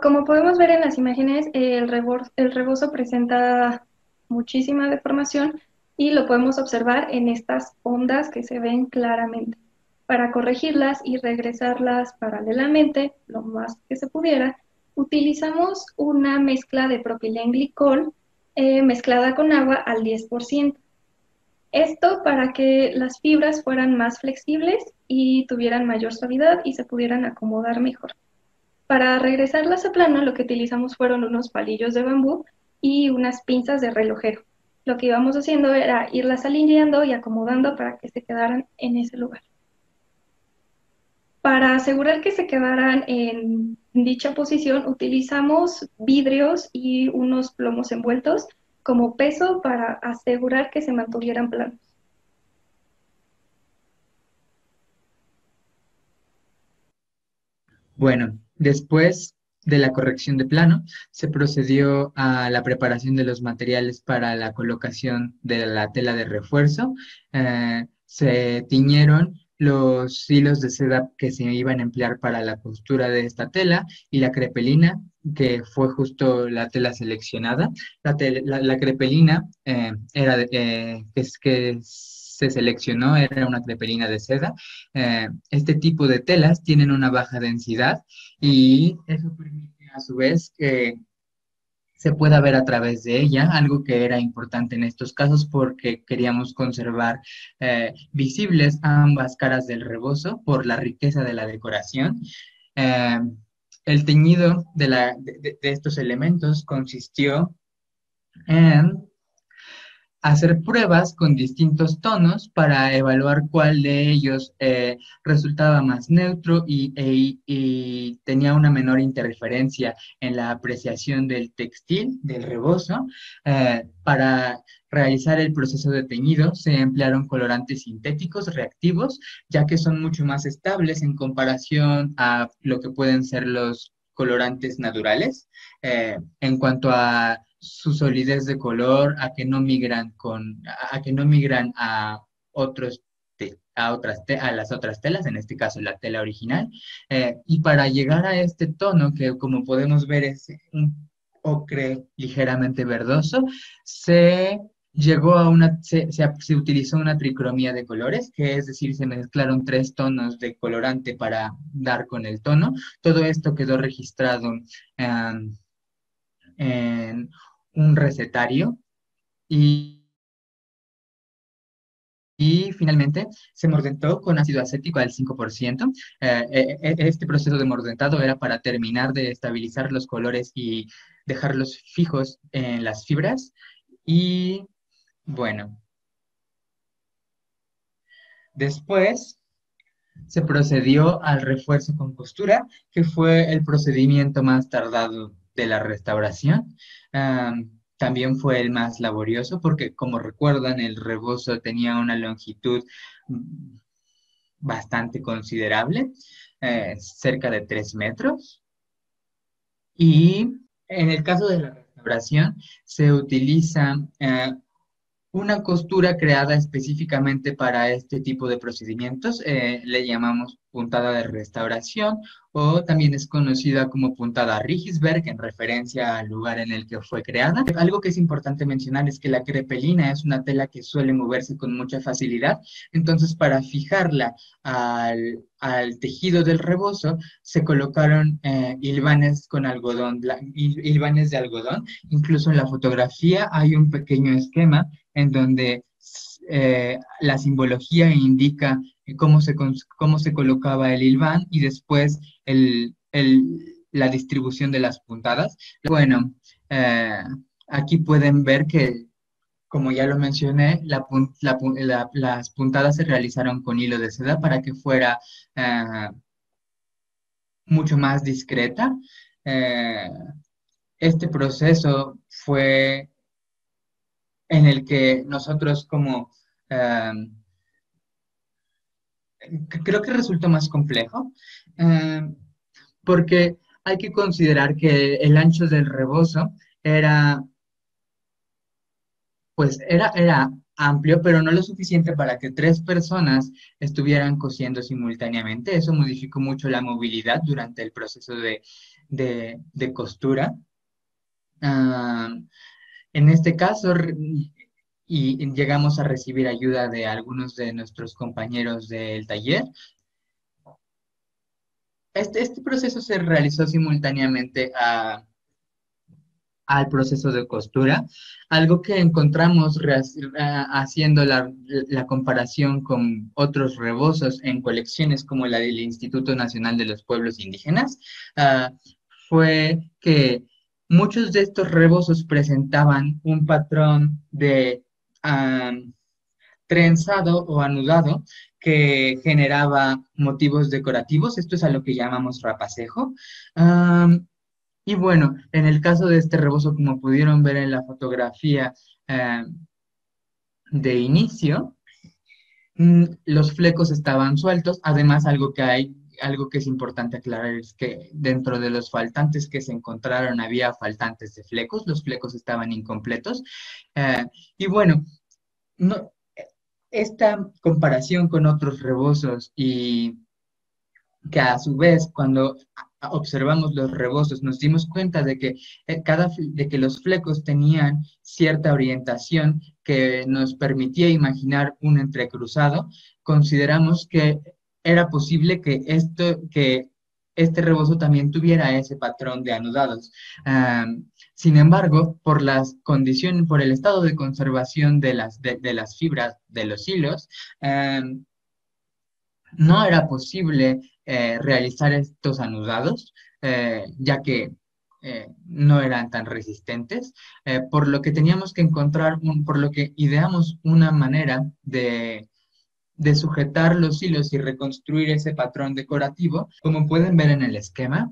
C: Como podemos ver en las imágenes, el rebozo presenta muchísima deformación y lo podemos observar en estas ondas que se ven claramente. Para corregirlas y regresarlas paralelamente, lo más que se pudiera, utilizamos una mezcla de propilenglicol mezclada con agua al 10%. Esto para que las fibras fueran más flexibles y tuvieran mayor suavidad y se pudieran acomodar mejor. Para regresarlas a plano, lo que utilizamos fueron unos palillos de bambú y unas pinzas de relojero. Lo que íbamos haciendo era irlas alineando y acomodando para que se quedaran en ese lugar. Para asegurar que se quedaran en dicha posición, utilizamos vidrios y unos plomos envueltos como peso para asegurar que se mantuvieran planos.
A: Bueno, después de la corrección de plano, se procedió a la preparación de los materiales para la colocación de la tela de refuerzo. Se tiñeron los hilos de seda que se iban a emplear para la costura de esta tela y la crepelina, que fue justo la tela seleccionada. La crepelina que se seleccionó era una crepelina de seda. Este tipo de telas tienen una baja densidad y eso permite a su vez que se pueda ver a través de ella, algo que era importante en estos casos porque queríamos conservar visibles ambas caras del rebozo por la riqueza de la decoración. Eh, el teñido de estos elementos consistió en hacer pruebas con distintos tonos para evaluar cuál de ellos resultaba más neutro y tenía una menor interferencia en la apreciación del textil, del rebozo. Para realizar el proceso de teñido se emplearon colorantes sintéticos reactivos, ya que son mucho más estables en comparación a lo que pueden ser los colorantes naturales. En cuanto a su solidez de color, a que no migran a otros a las otras telas, en este caso la tela original. Y para llegar a este tono, que como podemos ver es un ocre ligeramente verdoso, se utilizó una tricromía de colores, que es decir, se mezclaron 3 tonos de colorante para dar con el tono. Todo esto quedó registrado en un recetario y, y finalmente se mordentó con ácido acético al 5%. Este proceso de mordentado era para terminar de estabilizar los colores y dejarlos fijos en las fibras. Y bueno, después se procedió al refuerzo con costura, que fue el procedimiento más tardado de la restauración. también fue el más laborioso porque, como recuerdan, el rebozo tenía una longitud bastante considerable, cerca de 3 metros. Y en el caso de la restauración, se utiliza una costura creada específicamente para este tipo de procedimientos. Le llamamos puntada de restauración o también es conocida como puntada Rigisberg en referencia al lugar en el que fue creada. Algo que es importante mencionar es que la crepelina es una tela que suele moverse con mucha facilidad, entonces para fijarla al tejido del rebozo se colocaron hilvanes con algodón, hilvanes de algodón. Incluso en la fotografía hay un pequeño esquema en donde la simbología indica cómo se colocaba el hilván y después la distribución de las puntadas. Bueno, eh, aquí pueden ver que, como ya lo mencioné, las puntadas se realizaron con hilo de seda para que fuera eh, mucho más discreta. Eh, este proceso fue en el que nosotros como eh, creo que resulta más complejo, eh, porque hay que considerar que el ancho del rebozo era, era amplio, pero no lo suficiente para que 3 personas estuvieran cosiendo simultáneamente. Eso modificó mucho la movilidad durante el proceso de costura. Ah, en este caso, y llegamos a recibir ayuda de algunos de nuestros compañeros del taller. Este proceso se realizó simultáneamente al proceso de costura, algo que encontramos haciendo la comparación con otros rebozos en colecciones como la del Instituto Nacional de los Pueblos Indígenas, ah, fue que muchos de estos rebozos presentaban un patrón de trenzado o anudado que generaba motivos decorativos. Esto es a lo que llamamos rapacejo. Y bueno, en el caso de este rebozo, como pudieron ver en la fotografía de inicio, los flecos estaban sueltos. Además, algo que es importante aclarar es que dentro de los faltantes que se encontraron había faltantes de flecos, los flecos estaban incompletos. Y bueno, no, esta comparación con otros rebozos y que a su vez cuando observamos los rebozos nos dimos cuenta de que, de que los flecos tenían cierta orientación que nos permitía imaginar un entrecruzado, consideramos que era posible que este rebozo también tuviera ese patrón de anudados. Sin embargo, por las condiciones, por el estado de conservación de las fibras de los hilos, no era posible realizar estos anudados, ya que no eran tan resistentes, por lo que teníamos que por lo que ideamos una manera de sujetar los hilos y reconstruir ese patrón decorativo. Como pueden ver en el esquema,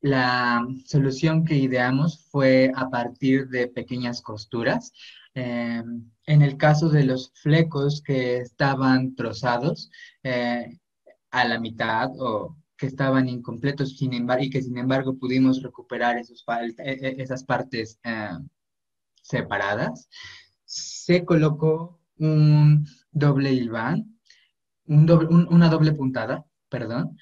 A: la solución que ideamos fue a partir de pequeñas costuras. En el caso de los flecos que estaban trozados a la mitad o que estaban incompletos, sin embargo, y que sin embargo pudimos recuperar esas partes separadas, se colocó un doble hilván, una doble puntada, perdón.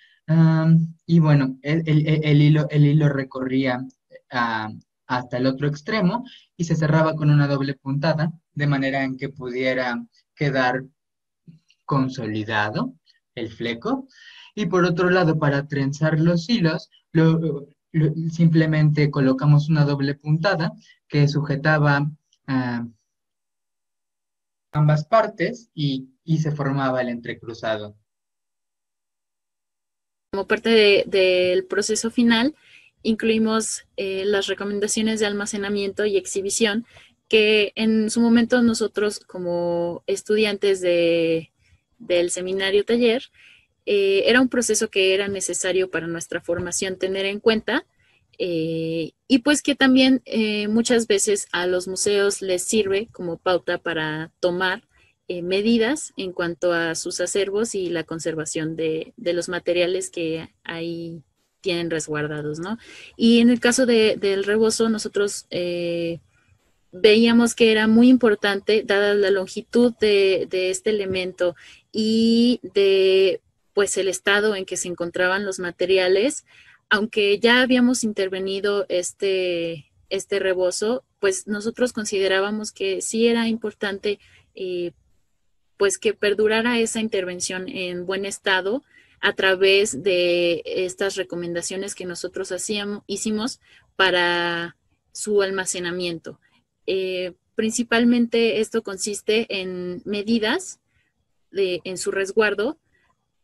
A: Y bueno, el hilo recorría hasta el otro extremo y se cerraba con una doble puntada, de manera en que pudiera quedar consolidado el fleco. Y por otro lado, para trenzar los hilos, simplemente colocamos una doble puntada que sujetaba ah, ambas partes y se formaba el entrecruzado.
B: Como parte del proceso final, incluimos las recomendaciones de almacenamiento y exhibición que en su momento nosotros como estudiantes del seminario taller, era un proceso que era necesario para nuestra formación tener en cuenta, y pues que también muchas veces a los museos les sirve como pauta para tomar medidas en cuanto a sus acervos y la conservación de los materiales que ahí tienen resguardados, ¿no? Y en el caso del rebozo, nosotros veíamos que era muy importante, dada la longitud de este elemento y de pues el estado en que se encontraban los materiales, aunque ya habíamos intervenido este rebozo, pues nosotros considerábamos que sí era importante pues que perdurara esa intervención en buen estado a través de estas recomendaciones que nosotros hicimos para su almacenamiento. Principalmente esto consiste en medidas en su resguardo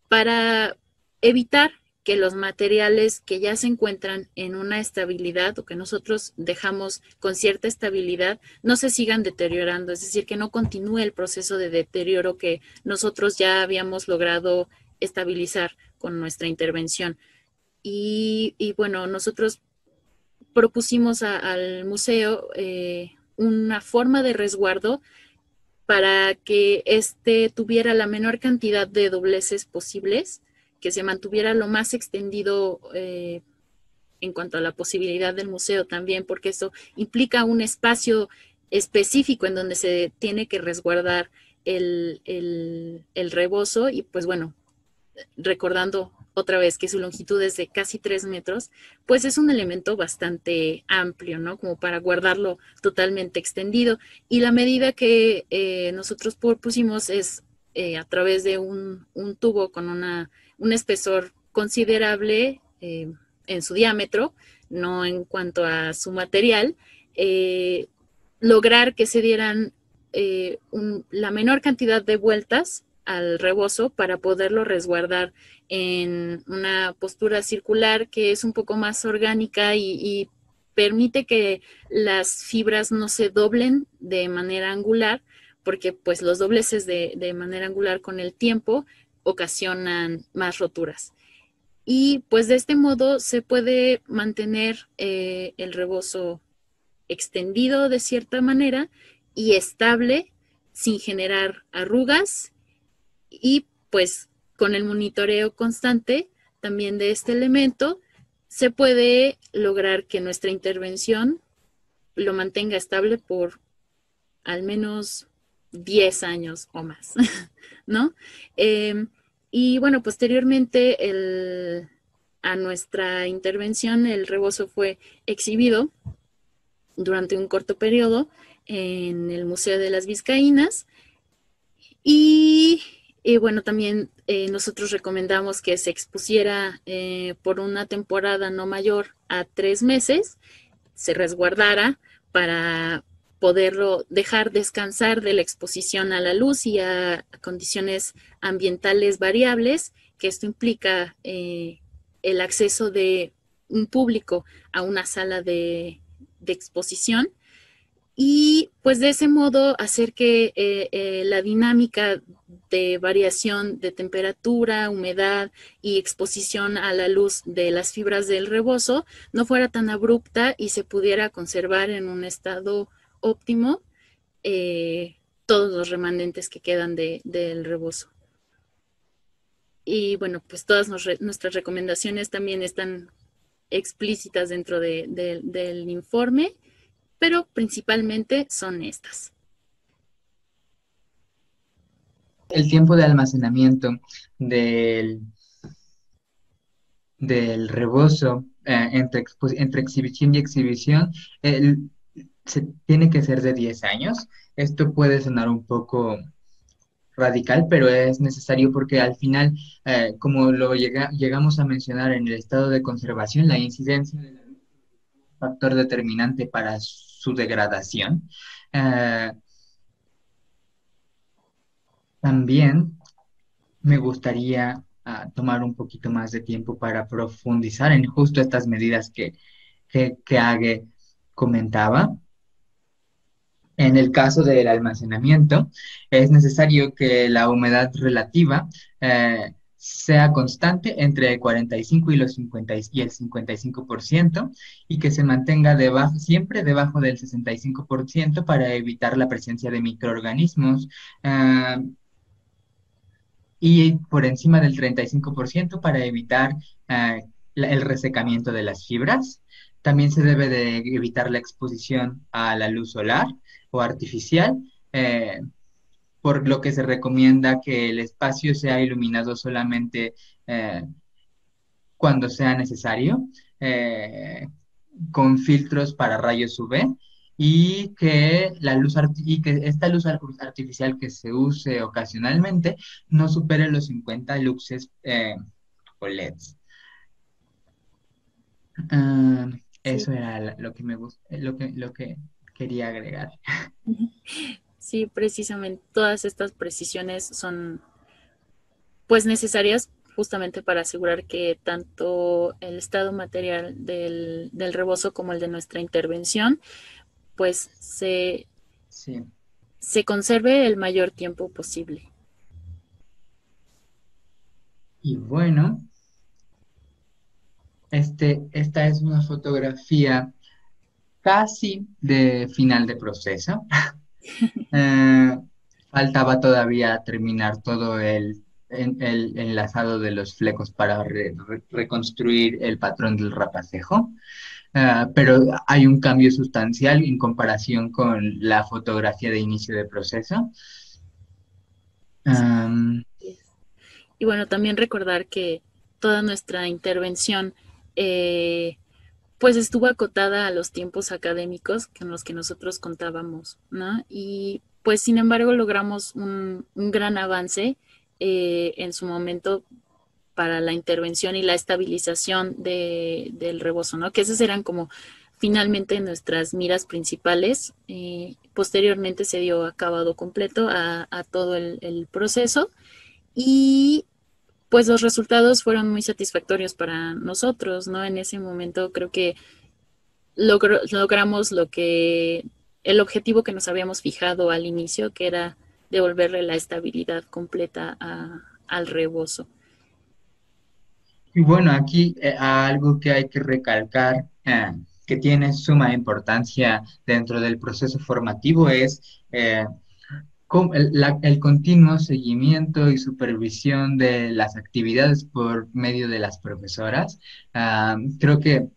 B: para evitar que los materiales que ya se encuentran en una estabilidad o que nosotros dejamos con cierta estabilidad no se sigan deteriorando, es decir, que no continúe el proceso de deterioro que nosotros ya habíamos logrado estabilizar con nuestra intervención. Y bueno, nosotros propusimos al museo una forma de resguardo para que tuviera la menor cantidad de dobleces posibles, que se mantuviera lo más extendido en cuanto a la posibilidad del museo también, porque eso implica un espacio específico en donde se tiene que resguardar el rebozo y pues bueno, recordando otra vez que su longitud es de casi 3 metros, pues es un elemento bastante amplio, ¿no? Como para guardarlo totalmente extendido. Y la medida que nosotros propusimos es a través de un tubo con un espesor considerable en su diámetro, no en cuanto a su material, lograr que se dieran la menor cantidad de vueltas al rebozo para poderlo resguardar en una postura circular que es un poco más orgánica y permite que las fibras no se doblen de manera angular, porque pues los dobleces de manera angular con el tiempo ocasionan más roturas. Y pues de este modo se puede mantener el rebozo extendido de cierta manera y estable sin generar arrugas y pues con el monitoreo constante también de este elemento se puede lograr que nuestra intervención lo mantenga estable por al menos 10 años o más, ¿no? Y bueno, posteriormente a nuestra intervención el rebozo fue exhibido durante un corto periodo en el Museo de las Vizcaínas y bueno, también nosotros recomendamos que se expusiera por una temporada no mayor a 3 meses, se resguardara para poderlo dejar descansar de la exposición a la luz y a condiciones ambientales variables, que esto implica el acceso de un público a una sala de exposición y pues de ese modo hacer que la dinámica de variación de temperatura, humedad y exposición a la luz de las fibras del rebozo no fuera tan abrupta y se pudiera conservar en un estado óptimo todos los remanentes que quedan del rebozo. Y bueno, pues todas nuestras recomendaciones también están explícitas dentro del informe, pero principalmente son estas.
A: El tiempo de almacenamiento del rebozo entre exhibición y exhibición se tiene que ser de 10 años. Esto puede sonar un poco radical, pero es necesario porque al final, como llegamos a mencionar en el estado de conservación, la incidencia de la luz es un factor determinante para su degradación. También me gustaría tomar un poquito más de tiempo para profundizar en justo estas medidas que Age comentaba. En el caso del almacenamiento, es necesario que la humedad relativa sea constante entre el 45 y, y el 55% y que se mantenga siempre debajo del 65% para evitar la presencia de microorganismos. ah, y por encima del 35% para evitar ah, el resecamiento de las fibras. También se debe de evitar la exposición a la luz solar o artificial, por lo que se recomienda que el espacio sea iluminado solamente eh, cuando sea necesario, eh, con filtros para rayos UV y que y que esta luz artificial que se use ocasionalmente no supere los 50 luxes o LEDs. Ah,
B: Sí,
A: eso era lo que lo que quería agregar.
B: sí, precisamente todas estas precisiones son pues necesarias justamente para asegurar que tanto el estado material del rebozo como el de nuestra intervención pues
A: Sí.
B: se conserve el mayor tiempo posible.
A: Y bueno, esta es una fotografía casi de final de proceso. Eh, faltaba todavía terminar todo el enlazado de los flecos para reconstruir el patrón del rapacejo. Pero hay un cambio sustancial en comparación con la fotografía de inicio de proceso.
B: Sí.
A: Am,
B: Y bueno, también recordar que toda nuestra intervención eh, pues estuvo acotada a los tiempos académicos con los que nosotros contábamos, ¿no? Y pues sin embargo logramos un gran avance en su momento para la intervención y la estabilización del rebozo, ¿no? Que esas eran como finalmente nuestras miras principales. Posteriormente se dio acabado completo a todo el proceso y pues los resultados fueron muy satisfactorios para nosotros, ¿no? En ese momento creo que logramos el objetivo que nos habíamos fijado al inicio, que era devolverle la estabilidad completa al rebozo.
A: y bueno, aquí algo que hay que recalcar, que tiene suma importancia dentro del proceso formativo es el continuo seguimiento y supervisión de las actividades por medio de las profesoras. Creo que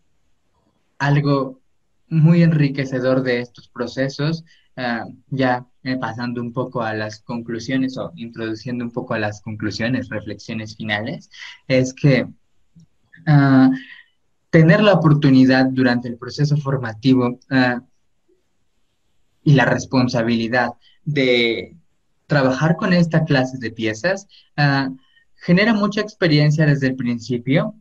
A: algo muy enriquecedor de estos procesos, ya pasando un poco a las conclusiones o introduciendo un poco a las conclusiones, reflexiones finales, es que ah, tener la oportunidad durante el proceso formativo y la responsabilidad de trabajar con esta clase de piezas genera mucha experiencia desde el principio.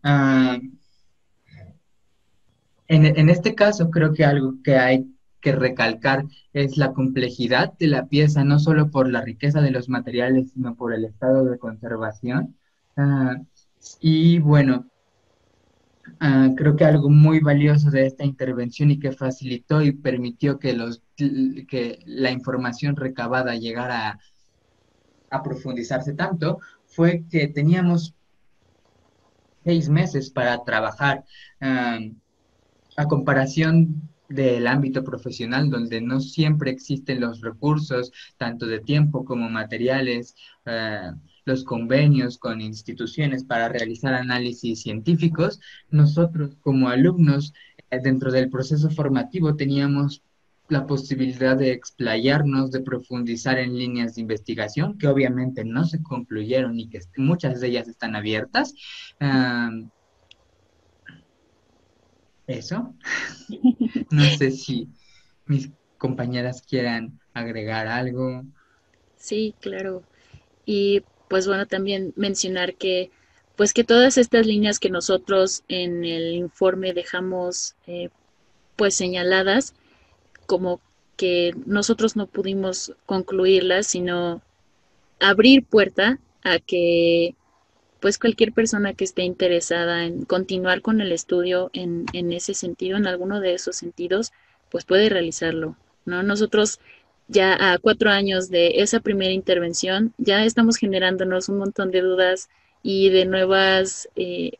A: En este caso, creo que algo que hay que recalcar es la complejidad de la pieza, no solo por la riqueza de los materiales, sino por el estado de conservación. Ah, y bueno, creo que algo muy valioso de esta intervención y que facilitó y permitió que que la información recabada llegara a profundizarse tanto fue que teníamos 6 meses para trabajar. ah, A comparación del ámbito profesional, donde no siempre existen los recursos, tanto de tiempo como materiales, los convenios con instituciones para realizar análisis científicos, nosotros como alumnos, dentro del proceso formativo, teníamos la posibilidad de explayarnos, de profundizar en líneas de investigación, que obviamente no se concluyeron y que muchas de ellas están abiertas. Ah, eso. No sé si mis compañeras quieran agregar algo.
B: Sí, claro. Y pues bueno, también mencionar que pues que todas estas líneas que nosotros en el informe dejamos pues señaladas como que nosotros no pudimos concluirlas, sino abrir puerta a que pues cualquier persona que esté interesada en continuar con el estudio en ese sentido, en alguno de esos sentidos, pues puede realizarlo, ¿no? Nosotros ya a 4 años de esa primera intervención, ya estamos generándonos un montón de dudas y de nuevas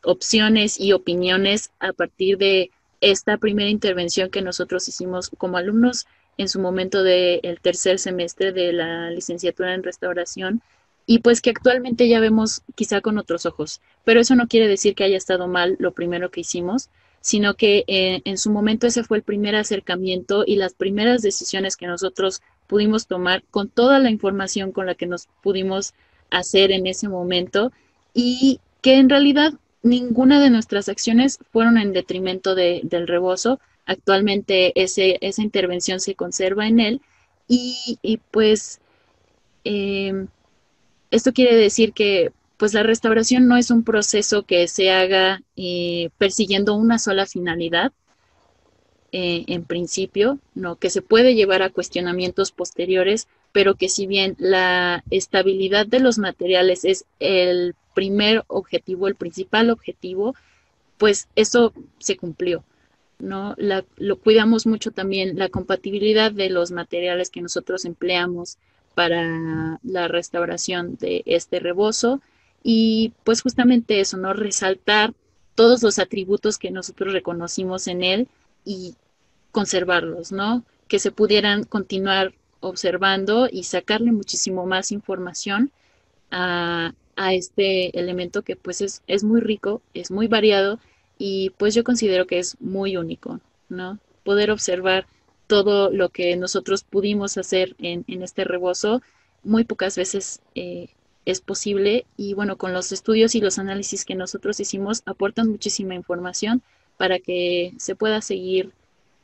B: opciones y opiniones a partir de esta primera intervención que nosotros hicimos como alumnos en su momento del tercer semestre de la licenciatura en restauración, y pues que actualmente ya vemos quizá con otros ojos. Pero eso no quiere decir que haya estado mal lo primero que hicimos, sino que en su momento ese fue el primer acercamiento y las primeras decisiones que nosotros pudimos tomar con toda la información con la que nos pudimos hacer en ese momento, y que en realidad ninguna de nuestras acciones fueron en detrimento del rebozo. Actualmente esa intervención se conserva en él, y pues eh, esto quiere decir que pues la restauración no es un proceso que se haga persiguiendo una sola finalidad, en principio, ¿no? Que se puede llevar a cuestionamientos posteriores, pero que si bien la estabilidad de los materiales es el primer objetivo, el principal objetivo, pues eso se cumplió, ¿no? Lo cuidamos mucho también la compatibilidad de los materiales que nosotros empleamos para la restauración de este rebozo, y pues justamente eso, ¿no? Resaltar todos los atributos que nosotros reconocimos en él y conservarlos, ¿no? Que se pudieran continuar observando y sacarle muchísimo más información a este elemento que pues es muy rico, es muy variado, y pues yo considero que es muy único, ¿no? Poder observar todo lo que nosotros pudimos hacer en este rebozo, muy pocas veces es posible, y bueno, con los estudios y los análisis que nosotros hicimos aportan muchísima información para que se pueda seguir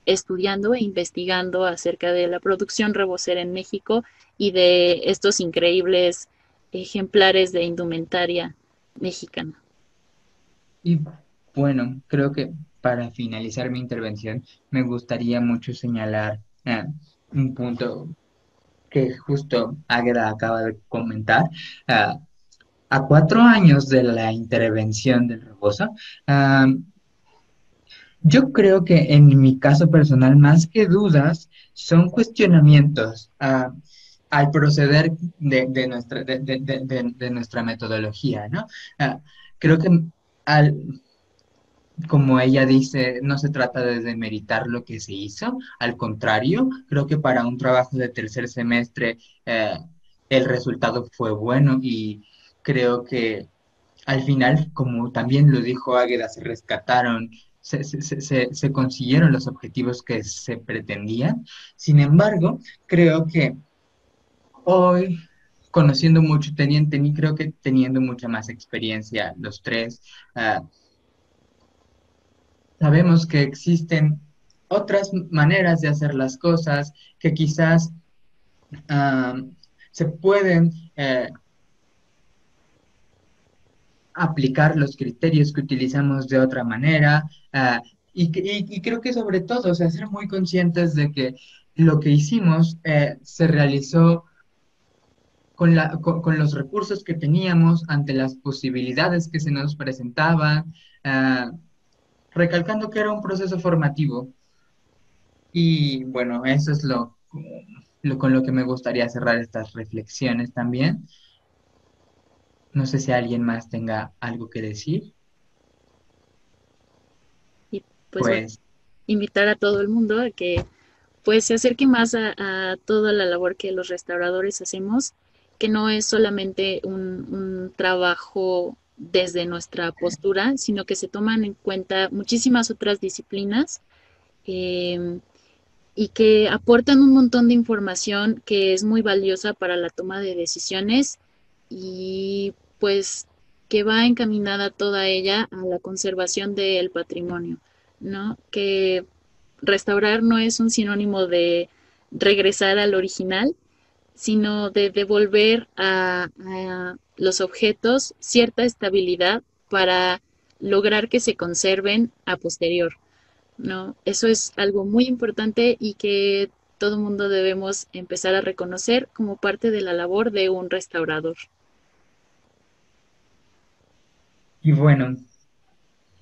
B: estudiando e investigando acerca de la producción rebocera en México y de estos increíbles ejemplares de indumentaria mexicana.
A: Y bueno, creo que para finalizar mi intervención me gustaría mucho señalar un punto que justo Águeda acaba de comentar. Ah, a 4 años de la intervención del rebozo, ah, yo creo que en mi caso personal, más que dudas, son cuestionamientos al proceder de nuestra metodología, ¿no? Ah, creo que al, como ella dice, no se trata de demeritar lo que se hizo, al contrario, creo que para un trabajo de tercer semestre eh, el resultado fue bueno, y creo que al final, como también lo dijo Águeda, se rescataron, se consiguieron los objetivos que se pretendían. Sin embargo, creo que hoy, conociendo mucho, creo que teniendo mucha más experiencia los tres, ah, sabemos que existen otras maneras de hacer las cosas que quizás ah, se pueden aplicar los criterios que utilizamos de otra manera, y creo que sobre todo, o sea, ser muy conscientes de que lo que hicimos se realizó con los recursos que teníamos ante las posibilidades que se nos presentaban, ah, recalcando que era un proceso formativo. Y bueno, eso es lo con lo que me gustaría cerrar estas reflexiones también. No sé si alguien más tenga algo que decir.
B: Y pues bueno,
A: Pues
B: invitar a todo el mundo a que pues se acerque más a toda la labor que los restauradores hacemos, que no es solamente un trabajo desde nuestra postura, sino que se toman en cuenta muchísimas otras disciplinas, eh, y que aportan un montón de información que es muy valiosa para la toma de decisiones, y pues que va encaminada toda ella a la conservación del patrimonio, ¿no? Que restaurar no es un sinónimo de regresar al original, sino de devolver a los objetos cierta estabilidad para lograr que se conserven a posterior, ¿no? Eso es algo muy importante y que todo mundo debemos empezar a reconocer como parte de la labor de un restaurador.
A: y bueno,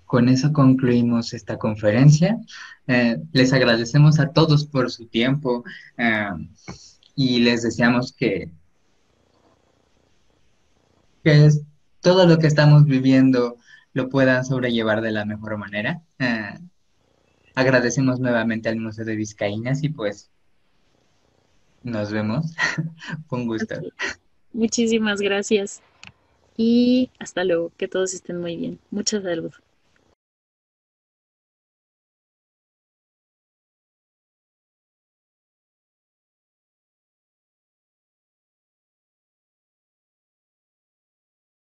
A: con eso concluimos esta conferencia. Les agradecemos a todos por su tiempo, eh, y les deseamos que todo lo que estamos viviendo lo puedan sobrellevar de la mejor manera. Agradecemos nuevamente al Museo de Vizcaínas y pues nos vemos. Fue un gusto.
B: Ok, muchísimas gracias y hasta luego, que todos estén muy bien. Mucha salud.